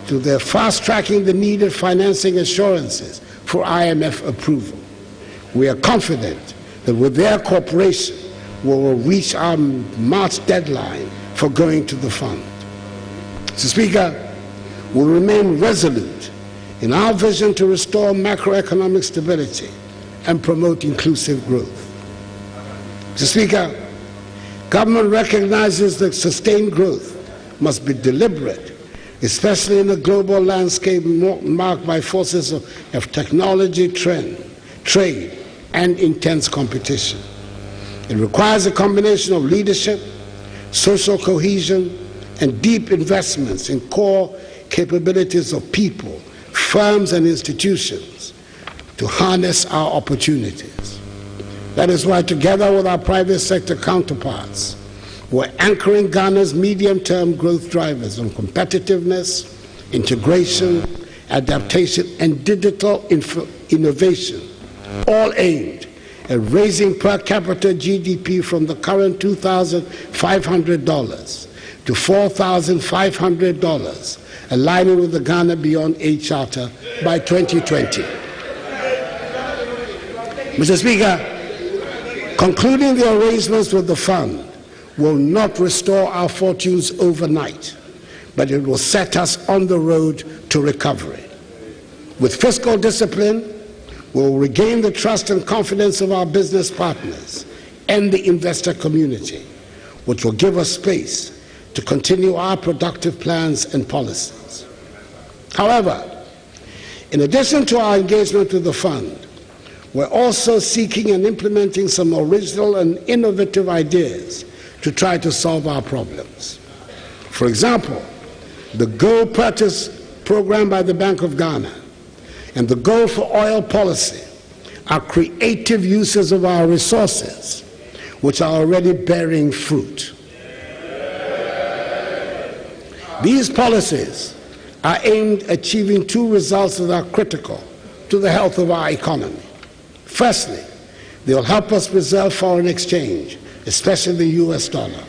to their fast-tracking the needed financing assurances for IMF approval. We are confident that with their cooperation, we will reach our March deadline for going to the fund. Mr. Speaker, we remain resolute in our vision to restore macroeconomic stability and promote inclusive growth. Mr. Speaker, government recognizes that sustained growth must be deliberate, especially in a global landscape marked by forces of technology, trade, and intense competition. It requires a combination of leadership, social cohesion, and deep investments in core capabilities of people, firms, and institutions to harness our opportunities. That is why, together with our private sector counterparts, we're anchoring Ghana's medium-term growth drivers on competitiveness, integration, adaptation, and digital innovation, all aimed at raising per capita GDP from the current $2,500 to $4,500, aligning with the Ghana Beyond Aid Charter by 2020. Mr. Speaker, concluding the arrangements with the fund will not restore our fortunes overnight, but it will set us on the road to recovery. With fiscal discipline, we will regain the trust and confidence of our business partners and the investor community, which will give us space to continue our productive plans and policies. However, in addition to our engagement with the fund, we're also seeking and implementing some original and innovative ideas to try to solve our problems. For example, the Gold Purchase program by the Bank of Ghana and the Gold for Oil policy are creative uses of our resources, which are already bearing fruit. These policies are aimed at achieving two results that are critical to the health of our economy. Firstly, they will help us preserve foreign exchange, especially the US dollar.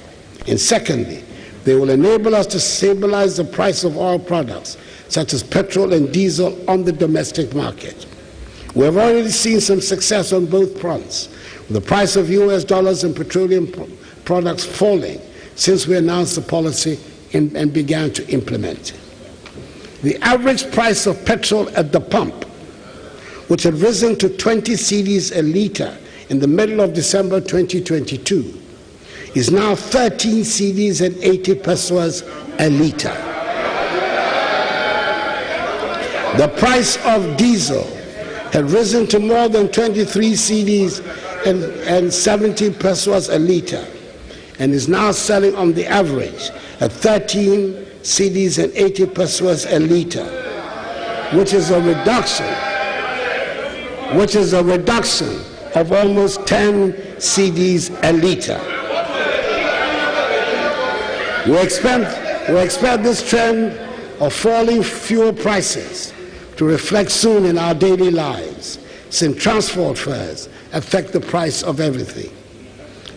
And secondly, they will enable us to stabilize the price of oil products, such as petrol and diesel, on the domestic market. We have already seen some success on both fronts, with the price of US dollars and petroleum products falling since we announced the policy and began to implement it. The average price of petrol at the pump, which had risen to 20 cedis a litre in the middle of December 2022, is now 13 cedis and 80 pesos a litre. The price of diesel had risen to more than 23 cedis and 70 pesos a liter, and is now selling on the average at 13 cedis and 80 pesos a liter, which is a reduction of almost 10 cedis a liter. We expect this trend of falling fuel prices to reflect soon in our daily lives, since transport fares affect the price of everything.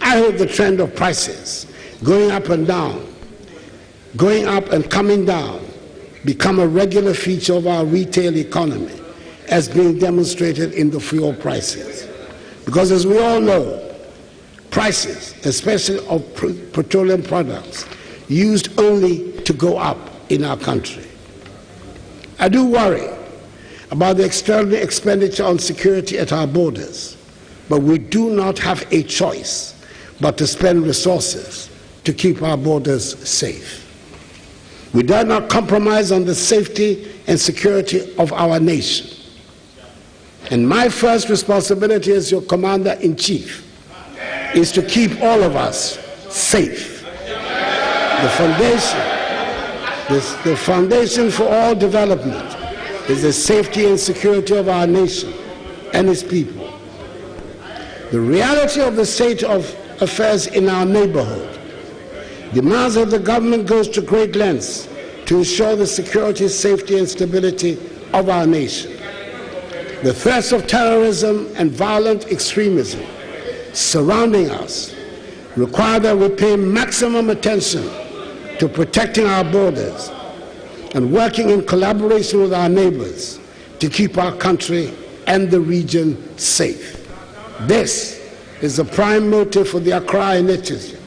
I hope the trend of prices going up and down, going up and coming down, become a regular feature of our retail economy, as being demonstrated in the fuel prices. Because as we all know, prices, especially of petroleum products, used only to go up in our country. I do worry about the extraordinary expenditure on security at our borders, but we do not have a choice but to spend resources to keep our borders safe. We dare not compromise on the safety and security of our nation. And my first responsibility as your Commander-in-Chief is to keep all of us safe. The foundation for all development is the safety and security of our nation and its people. The reality of the state of affairs in our neighborhood demands that the government goes to great lengths to ensure the security, safety, and stability of our nation. The threats of terrorism and violent extremism surrounding us require that we pay maximum attention to protecting our borders and working in collaboration with our neighbors to keep our country and the region safe. This is the prime motive for the Accra Initiative,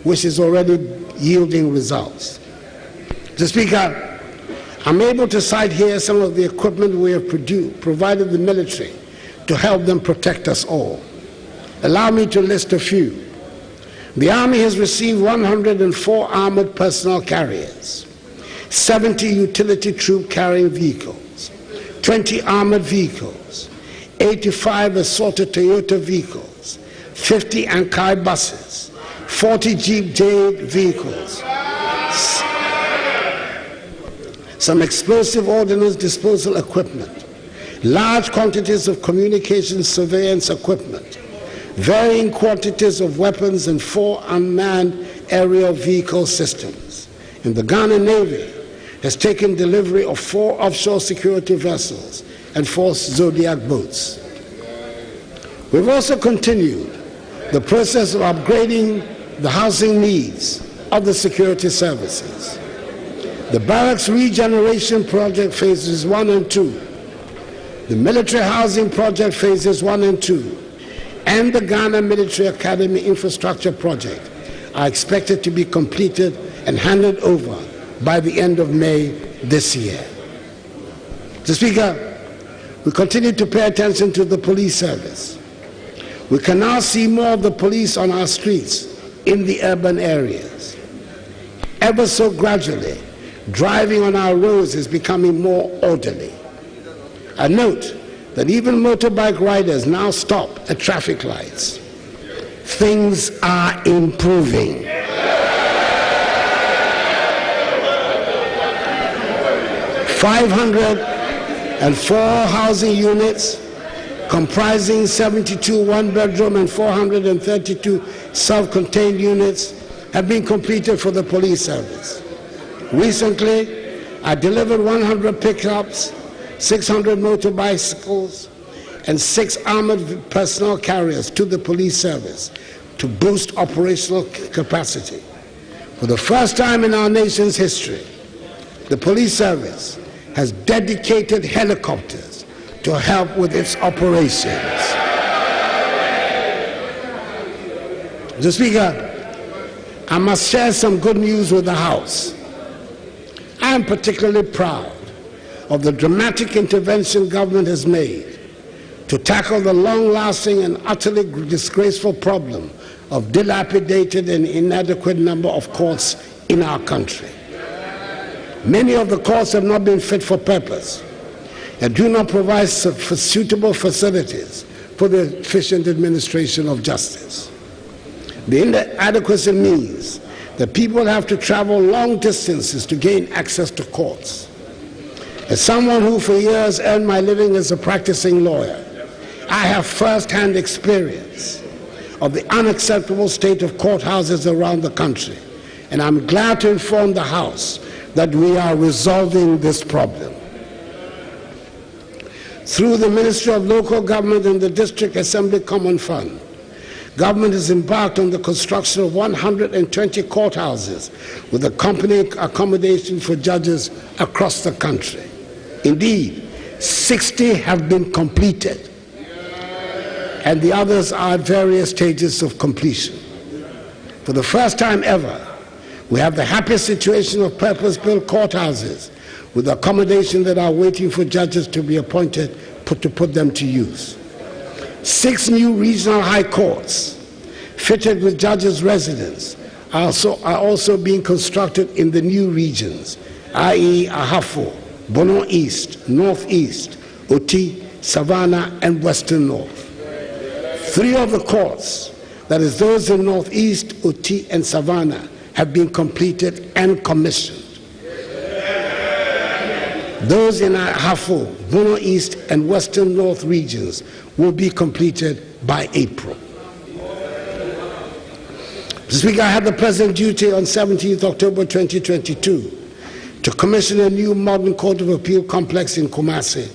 which is already yielding results. Mr. Speaker, I'm able to cite here some of the equipment we have provided the military to help them protect us all. Allow me to list a few. The Army has received 104 armored personnel carriers, 70 utility troop carrying vehicles, 20 armored vehicles, 85 assorted Toyota vehicles, 50 Ankai buses, 40 Jeep Jade vehicles, some explosive ordnance disposal equipment, large quantities of communications surveillance equipment, varying quantities of weapons, and 4 unmanned aerial vehicle systems. And the Ghana Navy has taken delivery of 4 offshore security vessels and 4 Zodiac boats. We've also continued the process of upgrading the housing needs of the security services. The Barracks Regeneration Project Phases 1 and 2, the Military Housing Project Phases 1 and 2, and the Ghana Military Academy Infrastructure Project are expected to be completed and handed over by the end of May this year. Mr. Speaker, we continue to pay attention to the police service. We can now see more of the police on our streets in the urban areas. Ever so gradually, driving on our roads is becoming more orderly. I note that even motorbike riders now stop at traffic lights. Things are improving. 504 housing units comprising 72 one-bedroom and 432 self-contained units have been completed for the police service. Recently, I delivered 100 pickups, 600 motorbicycles, and 6 armored personnel carriers to the police service to boost operational capacity. For the first time in our nation's history, the police service has dedicated helicopters to help with its operations. Mr. Speaker, I must share some good news with the House. I am particularly proud of the dramatic intervention government has made to tackle the long-lasting and utterly disgraceful problem of dilapidated and inadequate number of courts in our country. Many of the courts have not been fit for purpose, that do not provide suitable facilities for the efficient administration of justice. The inadequacy means that people have to travel long distances to gain access to courts. As someone who for years earned my living as a practicing lawyer, I have first-hand experience of the unacceptable state of courthouses around the country, and I'm glad to inform the House that we are resolving this problem. Through the Ministry of Local Government and the District Assembly Common Fund, government has embarked on the construction of 120 courthouses with accompanying accommodation for judges across the country. Indeed, 60 have been completed, and the others are at various stages of completion. For the first time ever, we have the happy situation of purpose-built courthouses with accommodation that are waiting for judges to be appointed to put them to use. 6 new regional high courts fitted with judges' residence are also being constructed in the new regions, i.e. Ahafo, Bono East, Northeast, Oti, Savannah, and Western North. 3 of the courts, that is those in Northeast, Oti, and Savannah, have been completed and commissioned. Those in Ahafo, Bono East, and Western North regions will be completed by April. Mr. Speaker, I had the President's duty on 17th October 2022 to commission a new modern Court of Appeal complex in Kumasi,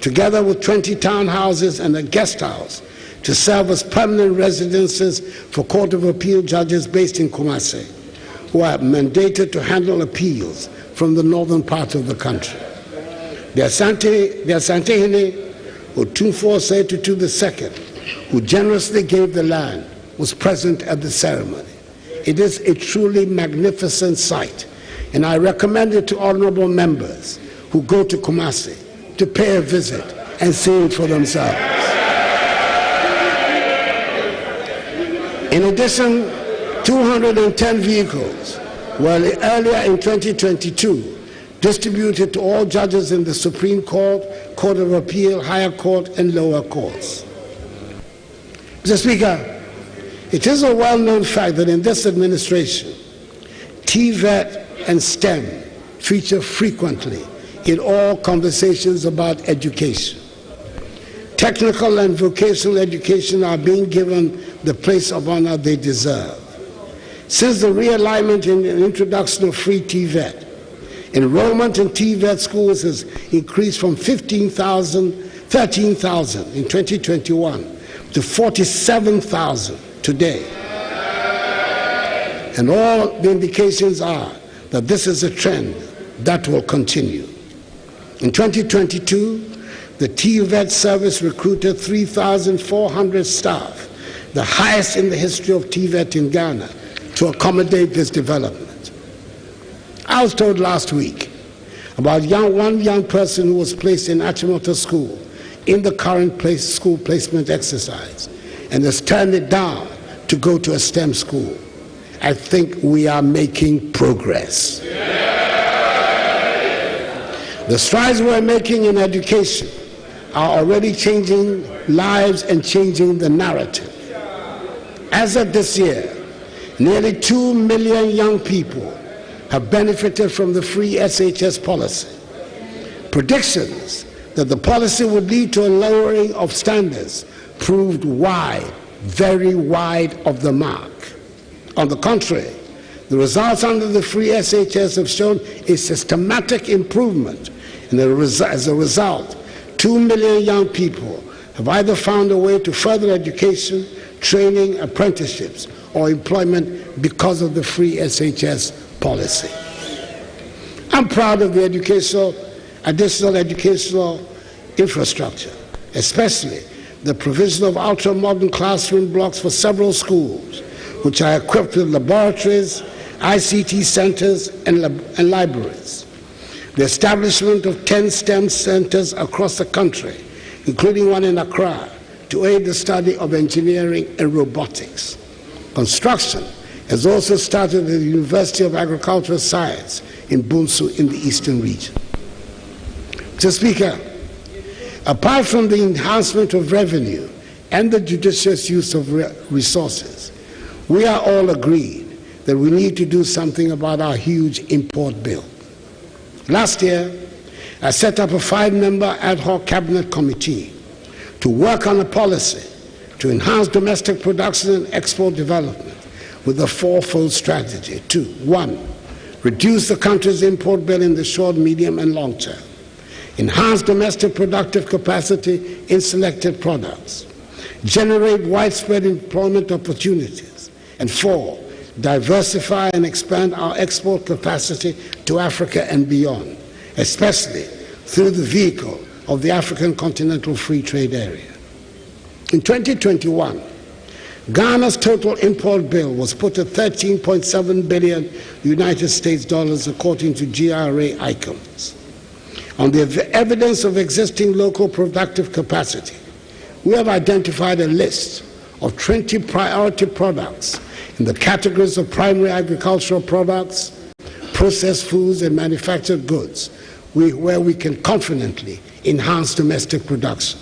together with 20 townhouses and a guest house to serve as permanent residences for Court of Appeal judges based in Kumasi, who are mandated to handle appeals from the northern part of the country. The Asantehene Otumfuo Setutu II, who generously gave the land, was present at the ceremony. It is a truly magnificent sight, and I recommend it to honorable members who go to Kumasi to pay a visit and see it for themselves. In addition, 210 vehicles were earlier in 2022 distributed to all judges in the Supreme Court, Court of Appeal, Higher Court, and lower courts. Mr. Speaker, it is a well-known fact that in this administration, TVET and STEM feature frequently in all conversations about education. Technical and vocational education are being given the place of honor they deserve. Since the realignment and introduction of free TVET, enrollment in TVET schools has increased from 13,000 in 2021 to 47,000 today. And all the indications are that this is a trend that will continue. In 2022, the TVET service recruited 3,400 staff, the highest in the history of TVET in Ghana, to accommodate this development. I was told last week about one young person who was placed in Achimota School in the current school placement exercise and has turned it down to go to a STEM school. I think we are making progress. The strides we're making in education are already changing lives and changing the narrative. As of this year, nearly 2 million young people have benefited from the free SHS policy. Predictions that the policy would lead to a lowering of standards proved wide, very wide of the mark. On the contrary, the results under the free SHS have shown a systematic improvement, and as a result, 2 million young people have either found a way to further education, training, apprenticeships, or employment because of the free SHS policy. I'm proud of the additional educational infrastructure, especially the provision of ultra-modern classroom blocks for several schools, which are equipped with laboratories, ICT centers, and libraries. The establishment of 10 STEM centers across the country, including one in Accra, to aid the study of engineering and robotics. Construction has also started at the University of Agricultural Science in Bunsu in the Eastern region. Mr. Speaker, Apart from the enhancement of revenue and the judicious use of resources, we are all agreed that we need to do something about our huge import bill. Last year, I set up a 5-member ad hoc cabinet committee to work on a policy to enhance domestic production and export development with a 4-fold strategy. 2. 1. Reduce the country's import bill in the short, medium, and long term. Enhance domestic productive capacity in selected products. Generate widespread employment opportunities. And 4. Diversify and expand our export capacity to Africa and beyond, especially through the vehicle of the African Continental Free Trade Area. In 2021, Ghana's total import bill was put at $13.7 billion United States dollars, according to GRA ICOMS. On the evidence of existing local productive capacity, we have identified a list of 20 priority products in the categories of primary agricultural products, processed foods, and manufactured goods, where we can confidently enhance domestic production.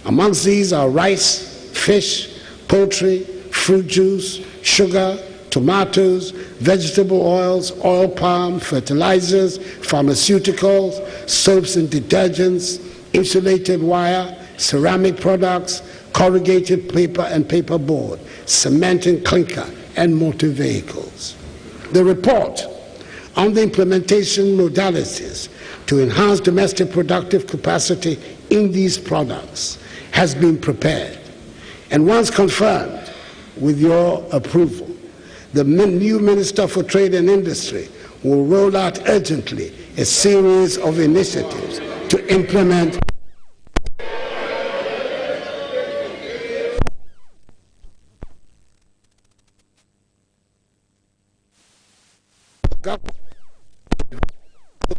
Amongst these are rice, fish, poultry, fruit juice, sugar, tomatoes, vegetable oils, oil palm, fertilizers, pharmaceuticals, soaps and detergents, insulated wire, ceramic products, corrugated paper and paperboard, cement and clinker, and motor vehicles. The report on the implementation modalities to enhance domestic productive capacity in these products has been prepared, and once confirmed with your approval, the new Minister for Trade and Industry will roll out urgently a series of initiatives to implement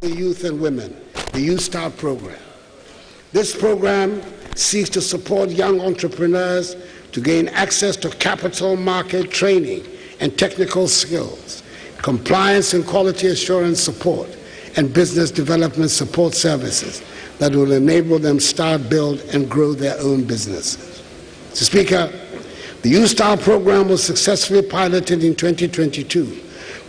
the youth and women, the Youth Start program. This program seeks to support young entrepreneurs to gain access to capital market training and technical skills, compliance and quality assurance support, and business development support services that will enable them start, build, and grow their own businesses. Mr. Speaker, the Youth Start program was successfully piloted in 2022,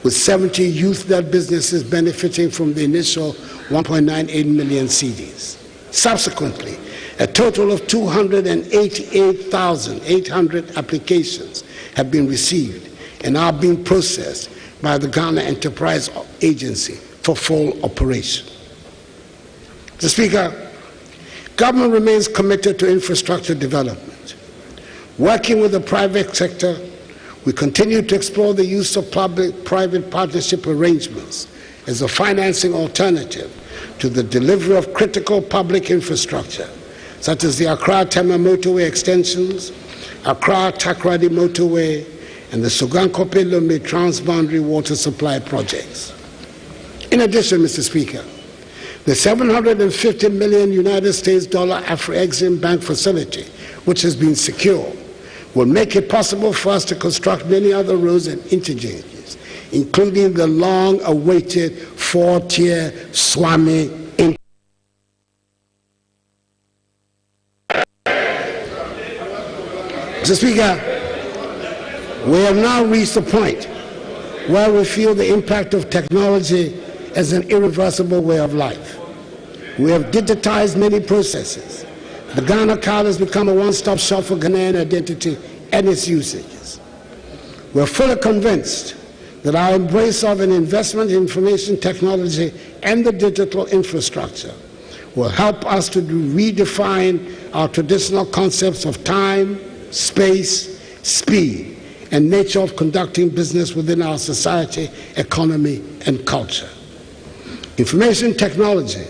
with 70 youth-led businesses benefiting from the initial 1.98 million cedis. Subsequently, a total of 288,800 applications have been received and are being processed by the Ghana Enterprise Agency for full operation. Mr. Speaker, government remains committed to infrastructure development. Working with the private sector, we continue to explore the use of public-private partnership arrangements as a financing alternative to the delivery of critical public infrastructure, such as the Accra-Tema motorway extensions, Accra-Takoradi motorway, and the Sogankope-Lomé transboundary water supply projects. In addition, Mr. Speaker, the $750 million United States Afro-Exim Bank facility, which has been secured, will make it possible for us to construct many other roads and interchanges, including the long-awaited 4-tier Swami interchange. Mr. Speaker, we have now reached a point where we feel the impact of technology as an irreversible way of life. We have digitized many processes. The Ghana card has become a one-stop shop for Ghanaian identity and its usages. We're fully convinced that our embrace of an investment in information technology and the digital infrastructure will help us to redefine our traditional concepts of time, space, speed, and nature of conducting business within our society, economy, and culture. Information technology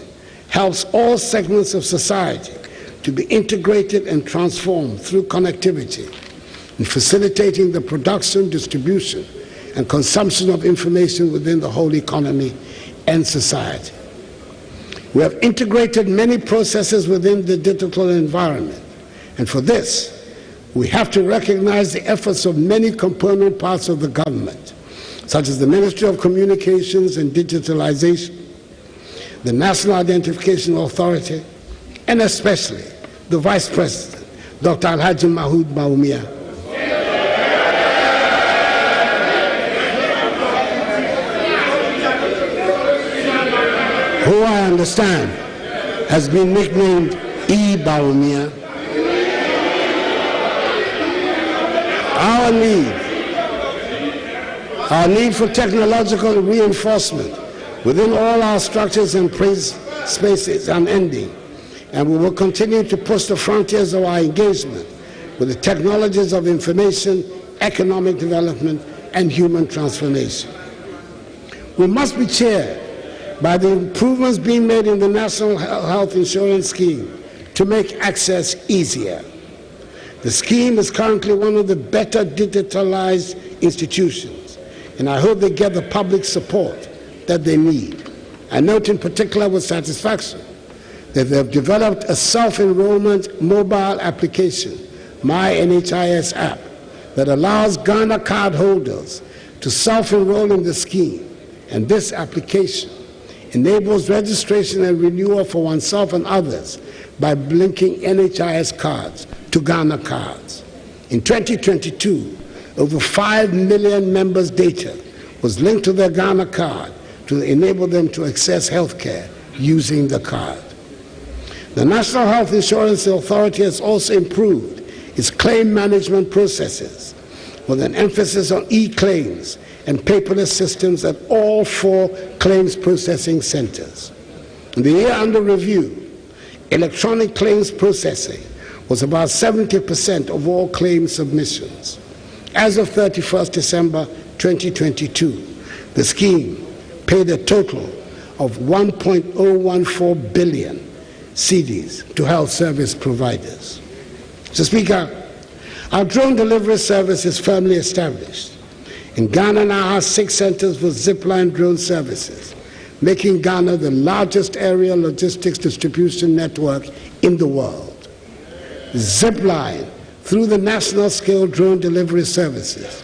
helps all segments of society to be integrated and transformed through connectivity in facilitating the production, distribution, and consumption of information within the whole economy and society. We have integrated many processes within the digital environment, and for this, we have to recognize the efforts of many component parts of the government, such as the Ministry of Communications and Digitalization, the National Identification Authority, and especially the Vice President, Dr. Alhaji Mahood Bawumia, who I understand has been nicknamed E. Bawumia. Our need for technological reinforcement within all our structures and spaces is unending, and we will continue to push the frontiers of our engagement with the technologies of information, economic development, and human transformation. We must be cheered by the improvements being made in the National Health Insurance Scheme to make access easier. The scheme is currently one of the better digitalized institutions, and I hope they get the public support that they need. I note in particular with satisfaction that they have developed a self-enrollment mobile application, My NHIS app, that allows Ghana card holders to self-enroll in the scheme, and this application enables registration and renewal for oneself and others by linking NHIS cards to Ghana cards. In 2022, over 5 million members' data was linked to their Ghana card to enable them to access health care using the card. The National Health Insurance Authority has also improved its claim management processes with an emphasis on e-claims and paperless systems at all 4 claims processing centers. In the year under review, electronic claims processing was about 70% of all claim submissions. As of 31st December 2022, the scheme paid a total of 1.014 billion cedis to health service providers. Mr. Speaker, our drone delivery service is firmly established. In Ghana now has 6 centers with zipline drone services, making Ghana the largest aerial logistics distribution network in the world. Zipline, through the national scale drone delivery services,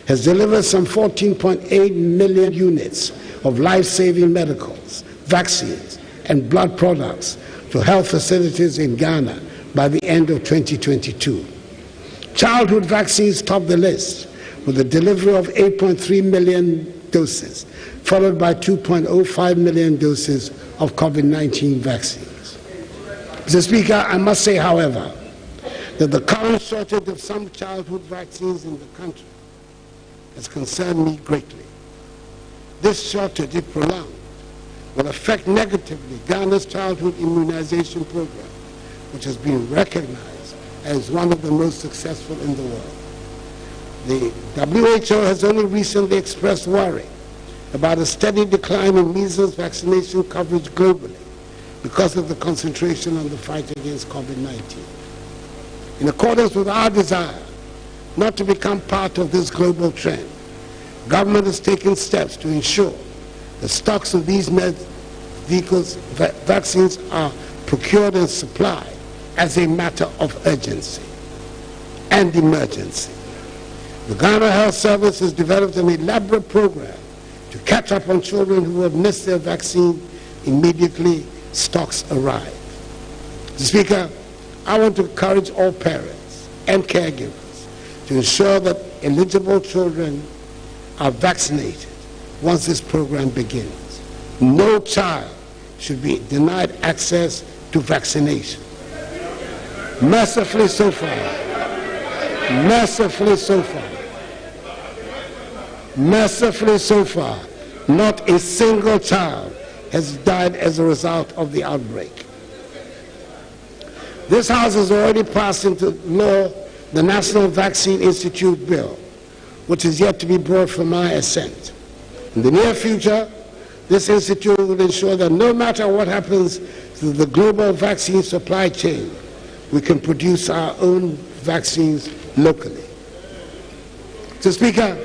has delivered some 14.8 million units of life-saving medicals, vaccines, and blood products to health facilities in Ghana by the end of 2022. Childhood vaccines top the list with the delivery of 8.3 million doses, followed by 2.05 million doses of COVID-19 vaccines. Mr. Speaker, I must say, however, that the current shortage of some childhood vaccines in the country has concerned me greatly. This shortage, if prolonged, will affect negatively Ghana's childhood immunization program, which has been recognized as one of the most successful in the world. The WHO has only recently expressed worry about a steady decline in measles vaccination coverage globally because of the concentration on the fight against COVID-19. In accordance with our desire not to become part of this global trend, government has taken steps to ensure the stocks of these vaccines are procured and supplied as a matter of urgency and emergency. The Ghana Health Service has developed an elaborate program to catch up on children who have missed their vaccine immediately stocks arrive. Mr. Speaker, I want to encourage all parents and caregivers to ensure that eligible children are vaccinated once this program begins. No child should be denied access to vaccination. Mercifully so far, not a single child has died as a result of the outbreak. This House has already passed into law the National Vaccine Institute Bill, which is yet to be brought for my assent. In the near future, this institute will ensure that no matter what happens to the global vaccine supply chain, we can produce our own vaccines locally. Mr. Speaker,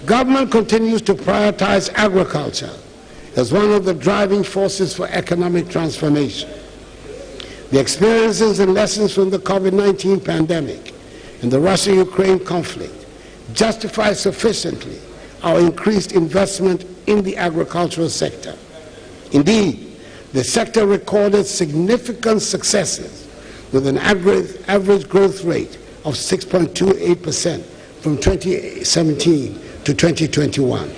government continues to prioritize agriculture as one of the driving forces for economic transformation. The experiences and lessons from the COVID-19 pandemic and the Russia-Ukraine conflict justify sufficiently our increased investment in the agricultural sector. Indeed, the sector recorded significant successes with an average growth rate of 6.28% from 2017 to 2021.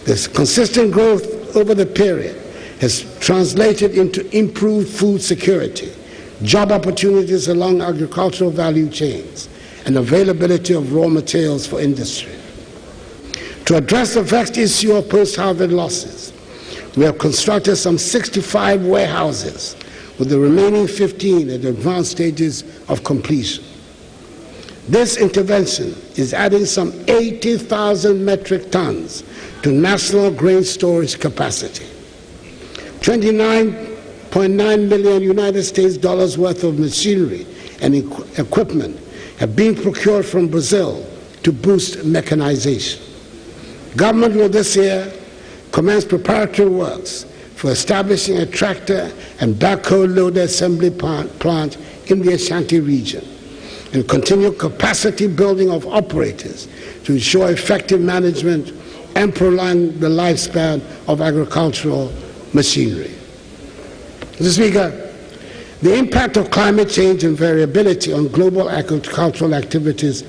This consistent growth over the period has translated into improved food security, job opportunities along agricultural value chains, and availability of raw materials for industry. To address the vexed issue of post-harvest losses, we have constructed some 65 warehouses, with the remaining 15 at advanced stages of completion. This intervention is adding some 80,000 metric tons to national grain storage capacity. 29.9 million United States dollars worth of machinery and equipment have been procured from Brazil to boost mechanization. Government will this year commence preparatory works for establishing a tractor and backhoe loader assembly plant in the Ashanti region, and continue capacity building of operators to ensure effective management and prolong the lifespan of agricultural machinery. Mr. Speaker, the impact of climate change and variability on global agricultural activities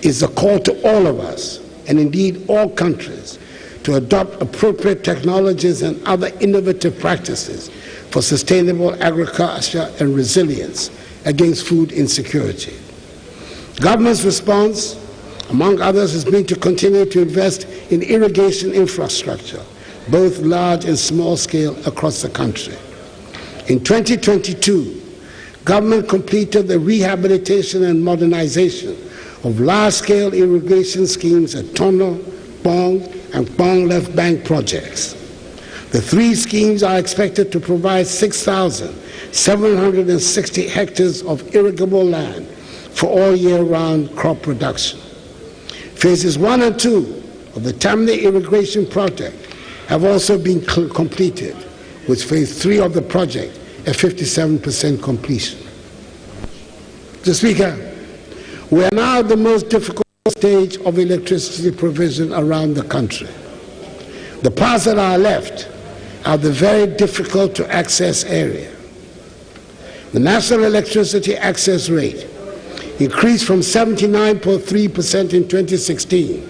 is a call to all of us, and indeed all countries, to adopt appropriate technologies and other innovative practices for sustainable agriculture and resilience against food insecurity. Government's response, among others, has been to continue to invest in irrigation infrastructure, both large and small scale, across the country. In 2022, government completed the rehabilitation and modernization of large-scale irrigation schemes at Tono, Bong, and Bong Left Bank projects. The three schemes are expected to provide 6,760 hectares of irrigable land for all year-round crop production. Phases 1 and 2 of the Tamni irrigation project have also been completed, with phase 3 of the project at 57% completion. Mr. Speaker, we are now at the most difficult stage of electricity provision around the country. The parts that are left are the very difficult to access area. The national electricity access rate increased from 79.3% in 2016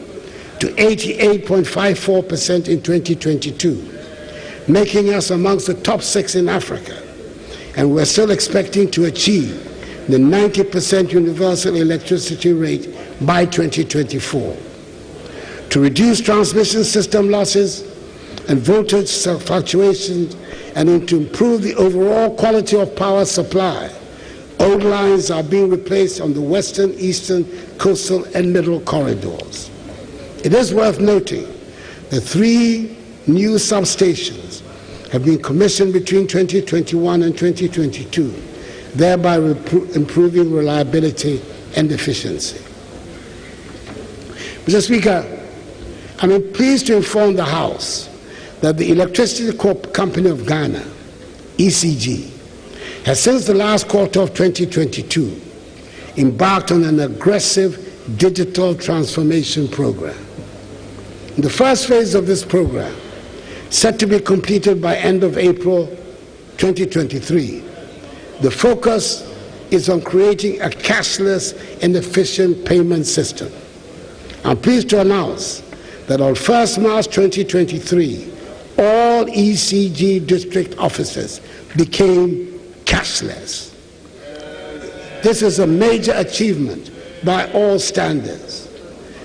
to 88.54% in 2022, making us amongst the top 6 in Africa, and we're still expecting to achieve the 90% universal electricity rate by 2024. To reduce transmission system losses and voltage fluctuations, and to improve the overall quality of power supply, old lines are being replaced on the western, eastern, coastal, and middle corridors. It is worth noting that 3 new substations have been commissioned between 2021 and 2022, thereby improving reliability and efficiency. Mr. Speaker, I'm pleased to inform the House that the Electricity Company of Ghana, ECG, has since the last quarter of 2022 embarked on an aggressive digital transformation program. In the first phase of this program, set to be completed by end of April 2023, the focus is on creating a cashless and efficient payment system. I'm pleased to announce that on 1st March 2023, all ECG district offices became cashless. This is a major achievement by all standards.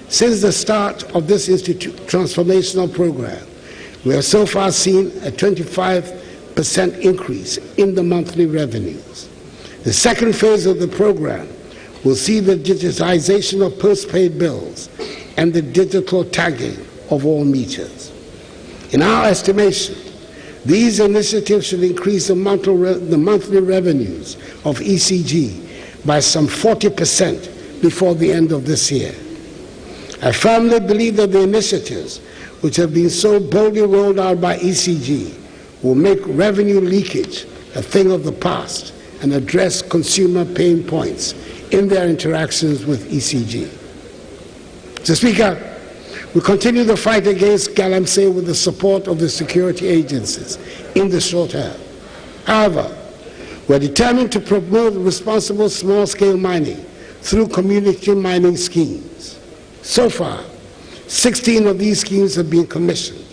Since the start of this transformational program, we have so far seen a 25% increase in the monthly revenues. The second phase of the program will see the digitization of postpaid bills and the digital tagging of all meters. In our estimation, these initiatives should increase the monthly revenues of ECG by some 40% before the end of this year. I firmly believe that the initiatives which have been so boldly rolled out by ECG will make revenue leakage a thing of the past and address consumer pain points in their interactions with ECG. Mr. Speaker, we continue the fight against galamsey with the support of the security agencies in the short term. However, we're determined to promote responsible small-scale mining through community mining schemes. So far, 16 of these schemes have been commissioned,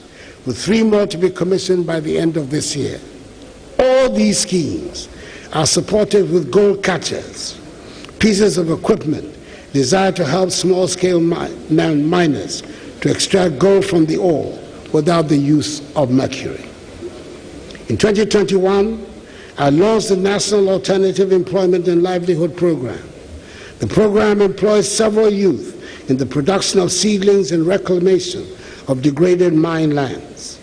with 3 more to be commissioned by the end of this year. All these schemes are supported with gold catchers, pieces of equipment designed to help small-scale miners to extract gold from the ore without the use of mercury. In 2021, I launched the National Alternative Employment and Livelihood Program. The program employs several youth in the production of seedlings and reclamation of degraded mine lands.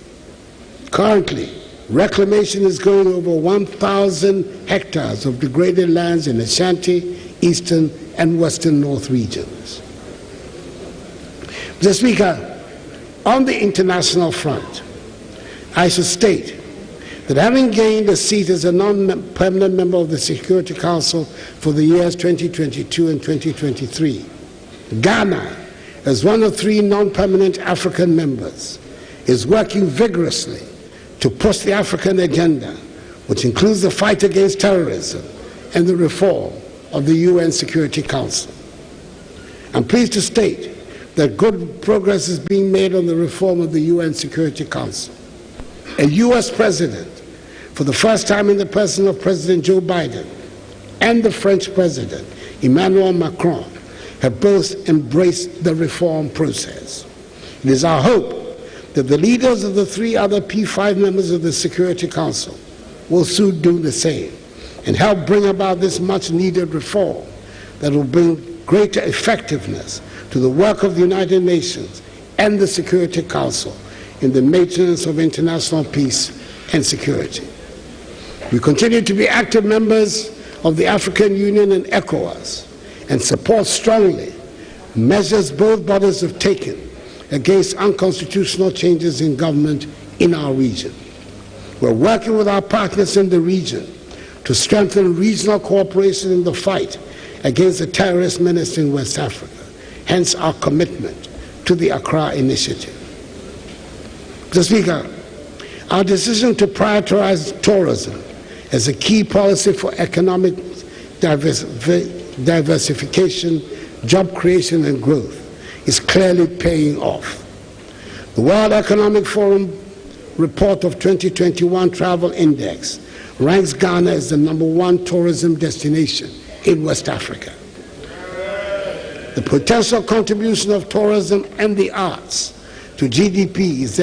Currently, reclamation is going over 1,000 hectares of degraded lands in Ashanti, Eastern, and Western North regions. Mr. Speaker, on the international front, I should state that having gained a seat as a non-permanent member of the Security Council for the years 2022 and 2023, Ghana, as one of 3 non-permanent African members, is working vigorously to push the African agenda, which includes the fight against terrorism and the reform of the UN Security Council. I'm pleased to state that good progress is being made on the reform of the UN Security Council. A U.S. president, for the first time in the person of President Joe Biden, and the French president, Emmanuel Macron, have both embraced the reform process. It is our hope that the leaders of the 3 other P5 members of the Security Council will soon do the same and help bring about this much-needed reform that will bring greater effectiveness to the work of the United Nations and the Security Council in the maintenance of international peace and security. We continue to be active members of the African Union and ECOWAS and support strongly measures both bodies have taken against unconstitutional changes in government in our region. We're working with our partners in the region to strengthen regional cooperation in the fight against the terrorist menace in West Africa, hence our commitment to the Accra Initiative. Mr. Speaker, our decision to prioritize tourism as a key policy for economic diversification, job creation and growth is clearly paying off. The World Economic Forum report of 2021 Travel Index ranks Ghana as the #1 tourism destination in West Africa. The potential contribution of tourism and the arts to GDP is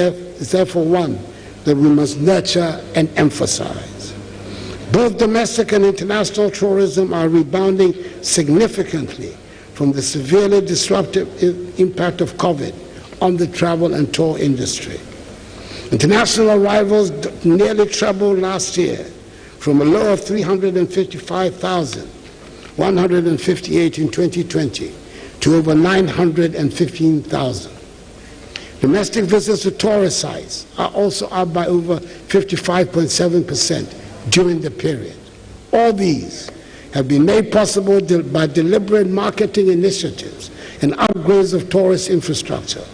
therefore one that we must nurture and emphasize. Both domestic and international tourism are rebounding significantly from the severely disruptive impact of COVID on the travel and tour industry. International arrivals nearly trebled last year from a low of 355,158 in 2020 to over 915,000. Domestic visits to tourist sites are also up by over 55.7% during the period. All these have been made possible by deliberate marketing initiatives and upgrades of tourist infrastructure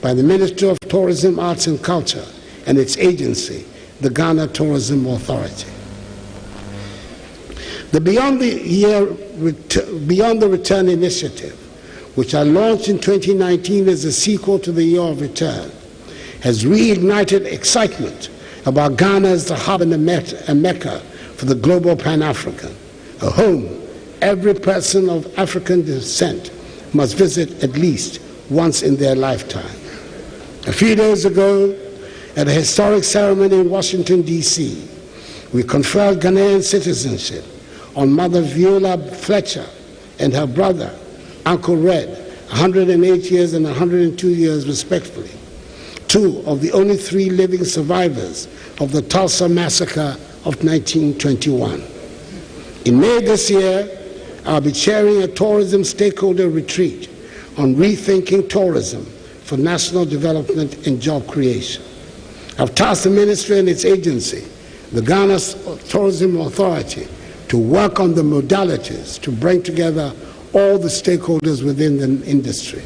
by the Ministry of Tourism, Arts and Culture and its agency, the Ghana Tourism Authority. The Beyond the Return initiative, which I launched in 2019 as a sequel to the Year of Return, has reignited excitement about Ghana as the hub and a mecca for the global Pan-African, a home every person of African descent must visit at least once in their lifetime. A few days ago, at a historic ceremony in Washington, D.C., we conferred Ghanaian citizenship on Mother Viola Fletcher and her brother, Uncle Red, 108 years and 102 years respectively, 2 of the only 3 living survivors of the Tulsa Massacre of 1921. In May this year, I'll be chairing a tourism stakeholder retreat on rethinking tourism for national development and job creation. I've tasked the ministry and its agency, the Ghana Tourism Authority, to work on the modalities to bring together all the stakeholders within the industry.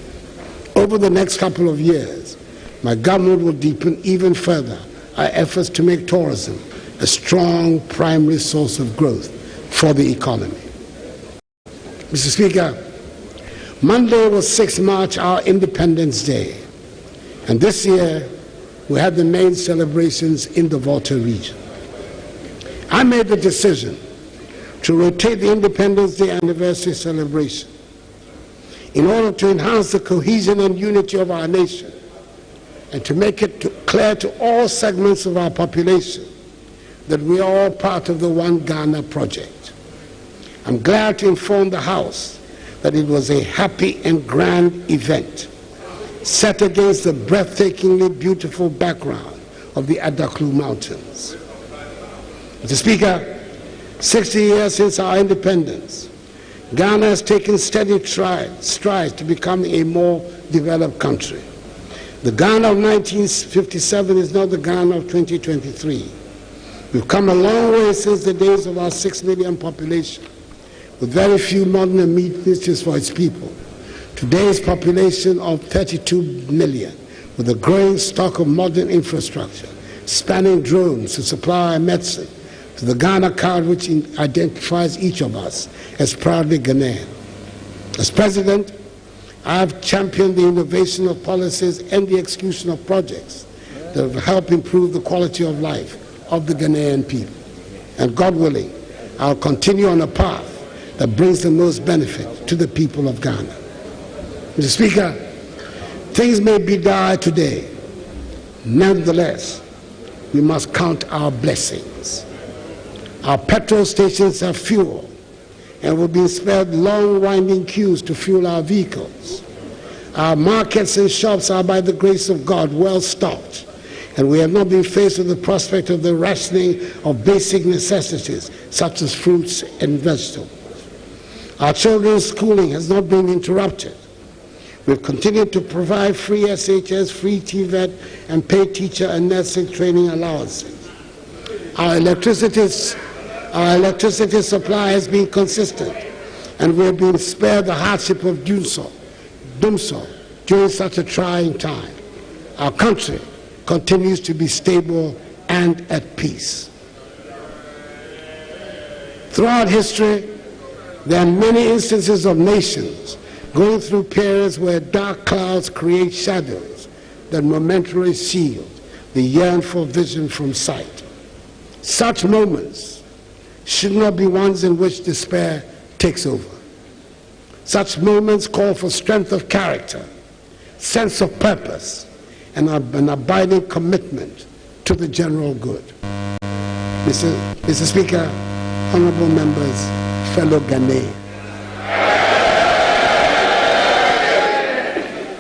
Over the next couple of years, my government will deepen even further our efforts to make tourism a a strong primary source of growth for the economy. Mr. Speaker, Monday was 6 March, our Independence Day, and this year we had the main celebrations in the Volta region. I made the decision to rotate the Independence Day anniversary celebration in order to enhance the cohesion and unity of our nation and to make it clear to all segments of our population that we are all part of the One Ghana project. I'm glad to inform the House that it was a happy and grand event set against the breathtakingly beautiful background of the Adaklu Mountains. Mr. Speaker, 60 years since our independence, Ghana has taken steady strides to become a more developed country. The Ghana of 1957 is not the Ghana of 2023. We've come a long way since the days of our 6 million population, with very few modern amenities for its people. Today's population of 32 million, with a growing stock of modern infrastructure, spanning drones to supply medicine, to the Ghana card which identifies each of us as proudly Ghanaian. As President, I have championed the innovation of policies and the execution of projects that will help improve the quality of life of the Ghanaian people. And God willing, I'll continue on a path that brings the most benefit to the people of Ghana. Mr. Speaker, things may be dire today. Nonetheless, we must count our blessings. Our petrol stations have fuel and will be spared long winding queues to fuel our vehicles. Our markets and shops are by the grace of God well stocked, and we have not been faced with the prospect of the rationing of basic necessities such as fruits and vegetables. Our children's schooling has not been interrupted. We've continued to provide free SHS, free TVET, and paid teacher and nursing training allowances. Our electricity supply has been consistent, and we have been spared the hardship of doom so during such a trying time. Our country continues to be stable and at peace. Throughout history, there are many instances of nations going through periods where dark clouds create shadows that momentarily shield the yearn for vision from sight. Such moments should not be ones in which despair takes over. Such moments call for strength of character, sense of purpose, and an abiding commitment to the general good. Mr. Speaker, honorable members, fellow Ghanaians,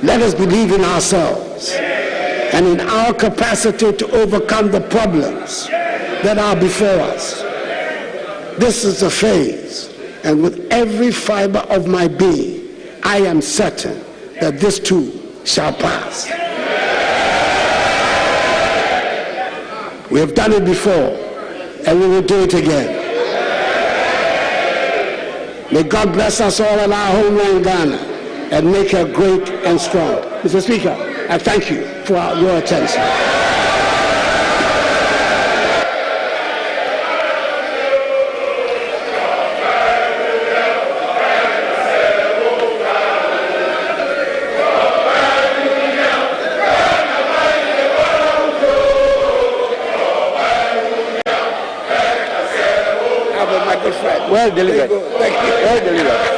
let us believe in ourselves and in our capacity to overcome the problems that are before us. This is a phase, and with every fiber of my being, I am certain that this too shall pass. We have done it before, and we will do it again. May God bless us all in our homeland Ghana and make her great and strong. Mr. Speaker, I thank you for your attention. Well delivered. Thank you. Well delivered.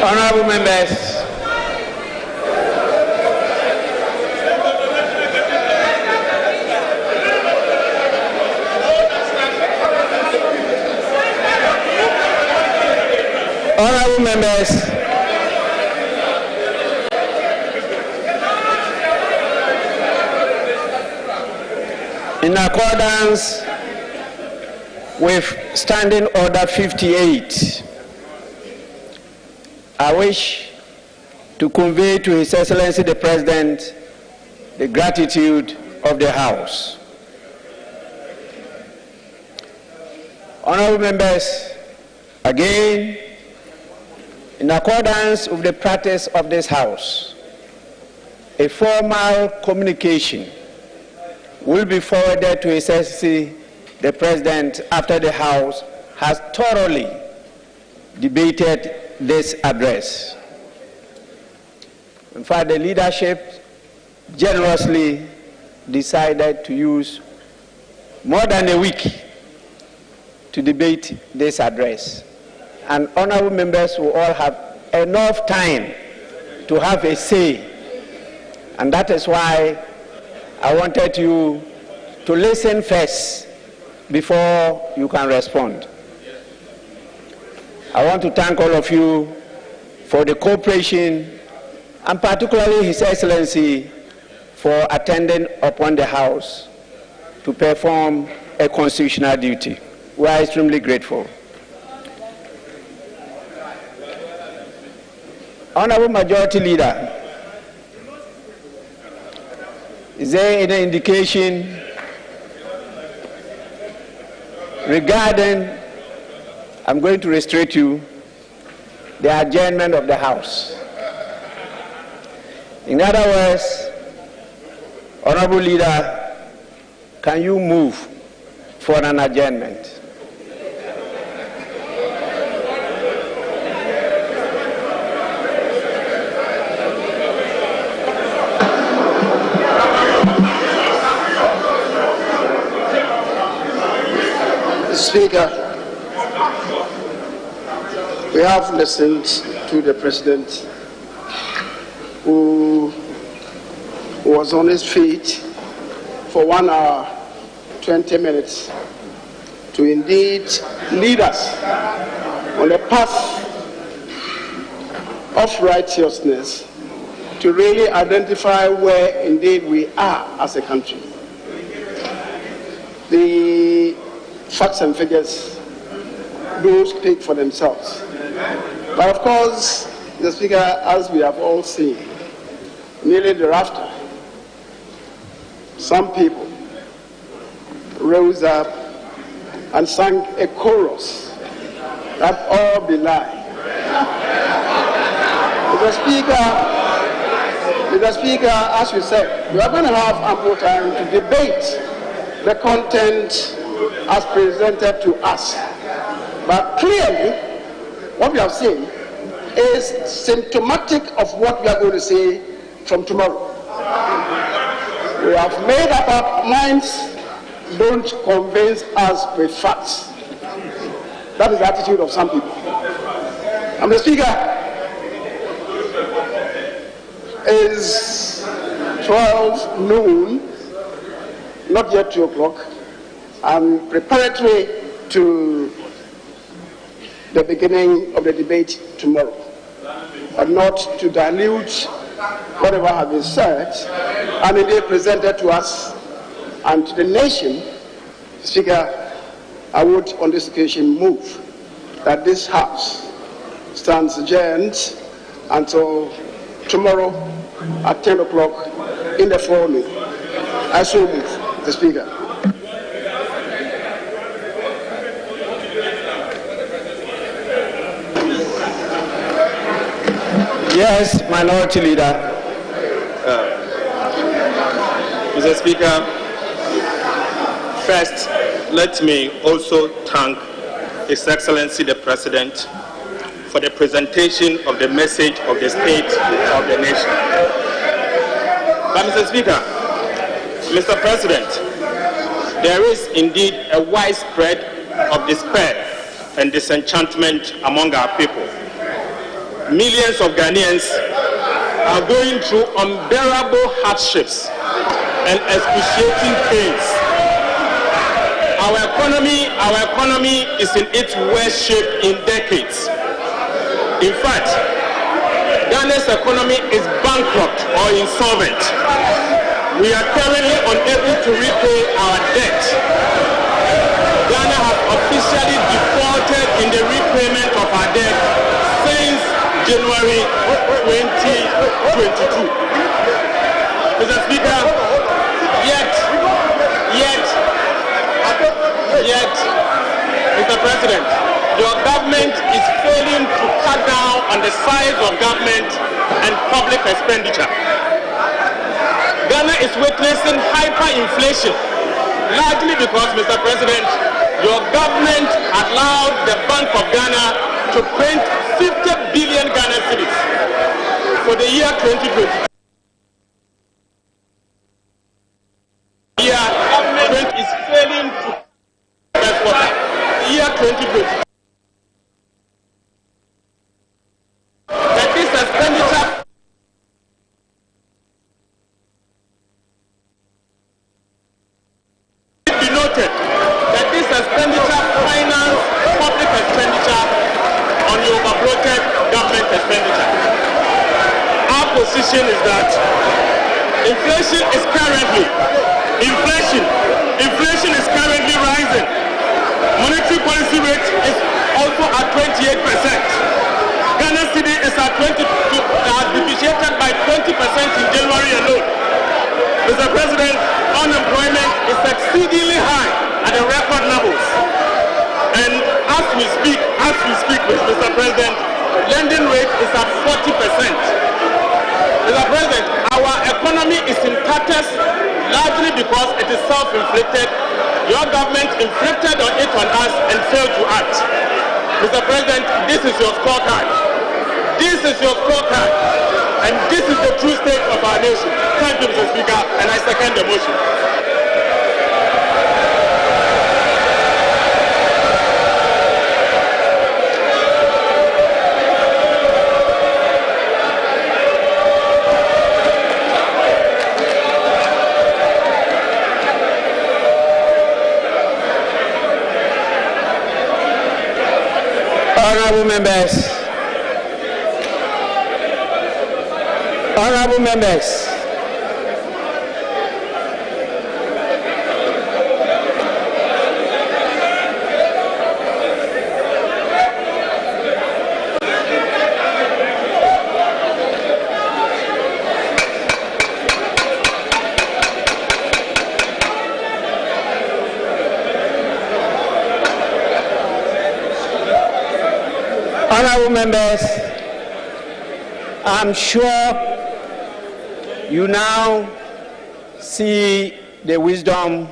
Honorable members, honorable members, in accordance with Standing Order 58, I wish to convey to His Excellency the President the gratitude of the House. Honorable members, again, in accordance with the practice of this House, a formal communication will be forwarded to His Excellency the President after the House has thoroughly debated this address. In fact, the leadership generously decided to use more than a week to debate this address. And honorable members will all have enough time to have a say. And that is why I wanted you to listen first before you can respond. I want to thank all of you for the cooperation, and particularly His Excellency for attending upon the House to perform a constitutional duty. We are extremely grateful. Honorable Majority Leader, is there any indication regarding, I'm going to restrict you, the adjournment of the House? In other words, Honorable Leader, can you move for an adjournment? Speaker, we have listened to the President, who was on his feet for 1 hour, 20 minutes, to indeed lead us on a path of righteousness, to really identify where indeed we are as a country. The facts and figures do speak for themselves. But of course, the Speaker, as we have all seen, nearly thereafter, some people rose up and sang a chorus that all belie. Mr. Speaker, as you said, we are going to have ample time to debate the content as presented to us. But clearly, what we have seen is symptomatic of what we are going to see from tomorrow. We have made up our minds, don't convince us with facts. That is the attitude of some people. And Mr. Speaker, is 12 noon, not yet 2 o'clock, and preparatory to the beginning of the debate tomorrow, but not to dilute whatever has been said and indeed presented to us and to the nation. Speaker, I would on this occasion move that this House stands adjourned until tomorrow at 10 o'clock in the forenoon. I so move, the Speaker. Yes, Minority Leader. Mr. Speaker, first, let me also thank His Excellency the President for the presentation of the message of the state of the nation. But Mr. Speaker, Mr. President, there is indeed a widespread of despair and disenchantment among our people. millions of Ghanaians are going through unbearable hardships and excruciating pains. Our economy is in its worst shape in decades. In fact, Ghana's economy is bankrupt or insolvent. We are currently unable to repay our debt. Ghana has officially defaulted in the repayment of our debt since January 2022. Mr. Speaker, yet, Mr. President, your government is failing to cut down on the size of government and public expenditure. Ghana is witnessing hyperinflation, largely because, Mr. President, your government allowed the Bank of Ghana to print 50 billion Ghana cedis for the year 2020. Government is failing to for the year 2020. That this expenditure be noted that this expenditure finance public expenditure on the overbloated government expenditure. Our position is that inflation is currently rising. Monetary policy rate is also at 28%. Ghana cedi is at depreciated by 20% in January alone. Mr. President, unemployment is exceedingly high at the record levels. And as we speak, Mr. President, lending rate is at 40%. Mr. President, our economy is in tatters largely because it is self-inflicted. Your government inflicted on us and failed to act. Mr. President, this is your scorecard. This is your scorecard. And this is the true state of our nation. Thank you, Mr. Speaker, and I second the motion. Honorable members, I'm sure you now see the wisdom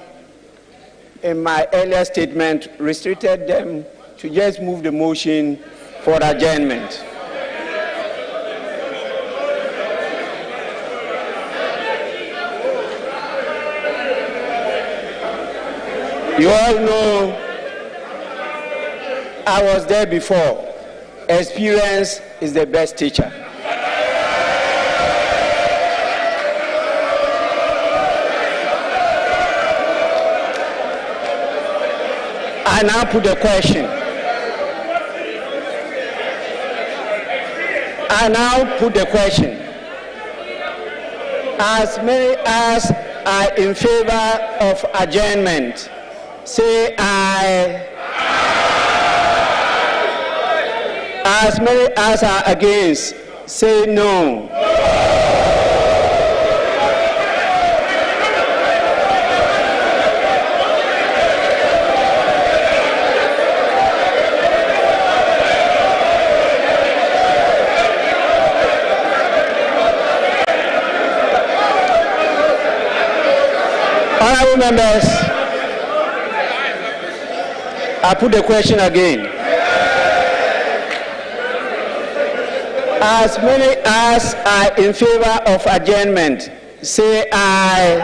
in my earlier statement restricted them to just move the motion for adjournment. You all know I was there before. Experience is the best teacher. I now put the question. As many as are in favor of adjournment, say aye. As many as are against, say no. Honorable members, I put the question again. As many as are in favor of adjournment, say aye.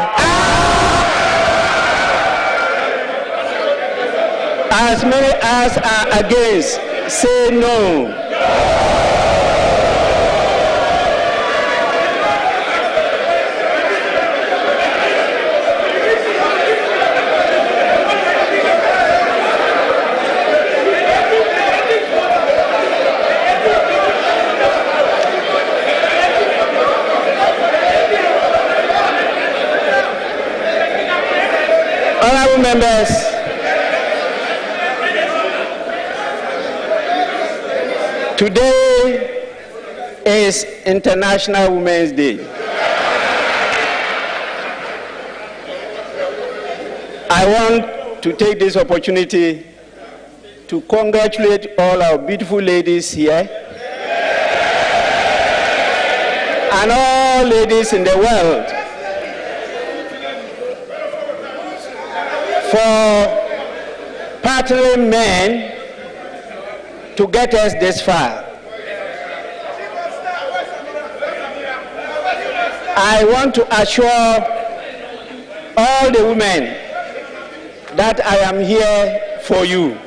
As many as are against, say no. Honorable members, today is International Women's Day. I want to take this opportunity to congratulate all our beautiful ladies here and all ladies in the world for partnering men to get us this far. I want to assure all the women that I am here for you.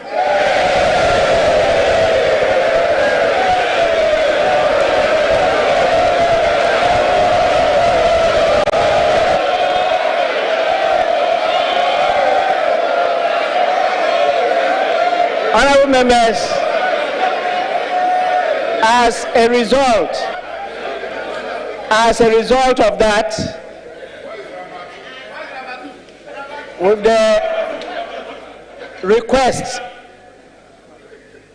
Honorable members, as a result of that, with the request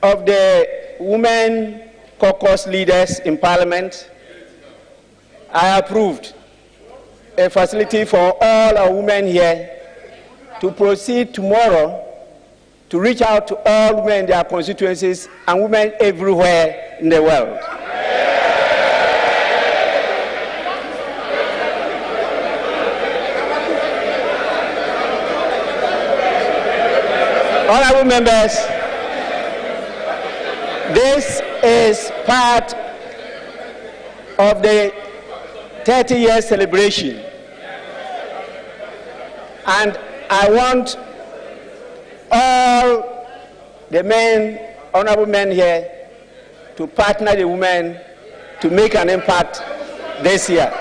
of the women caucus leaders in Parliament, I approved a facility for all our women here to proceed tomorrow to reach out to all women in their constituencies and women everywhere in the world. Honorable members, this is part of the 30-year celebration, and I want all the men, honorable men here, to partner the women to make an impact this year.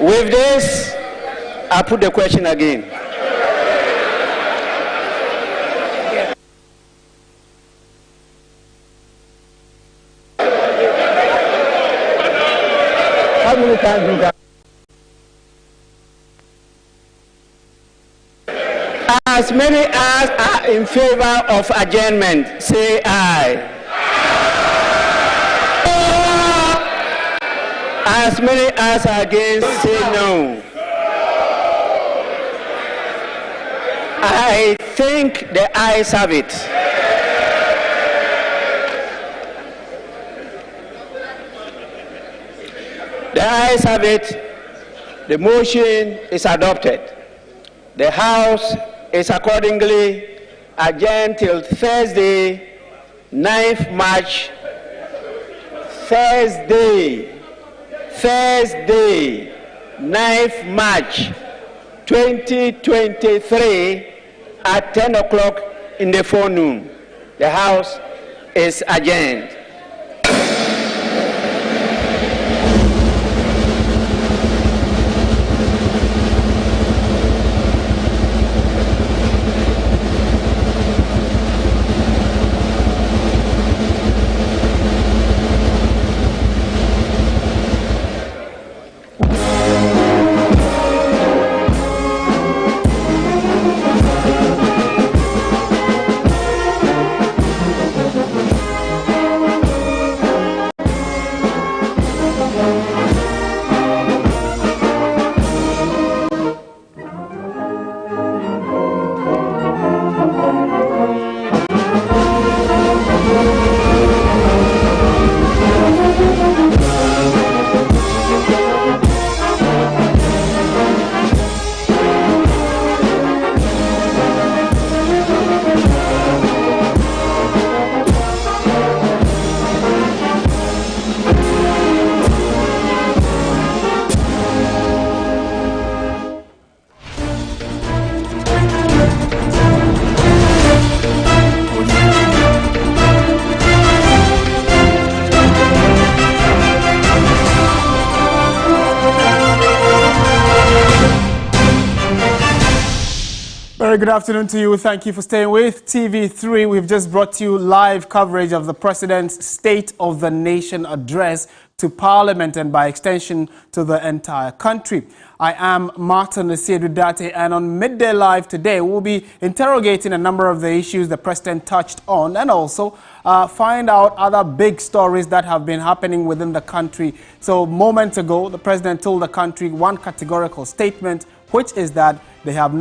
With this, I put the question again. How many times do that? As many as are in favor of adjournment, say aye. As many as are against, say no. I think the ayes have it. The ayes have it. The motion is adopted. The House is accordingly adjourned till Thursday, 9th March, Thursday, 9th March, 2023 at 10 o'clock in the forenoon. The House is adjourned. Very good afternoon to you. Thank you for staying with TV3. We've just brought you live coverage of the President's State of the Nation address to Parliament and by extension to the entire country. I am Martin Nasiedudate, and on Midday Live today we'll be interrogating a number of the issues the President touched on and also find out other big stories that have been happening within the country. So moments ago, the President told the country one categorical statement, which is that they have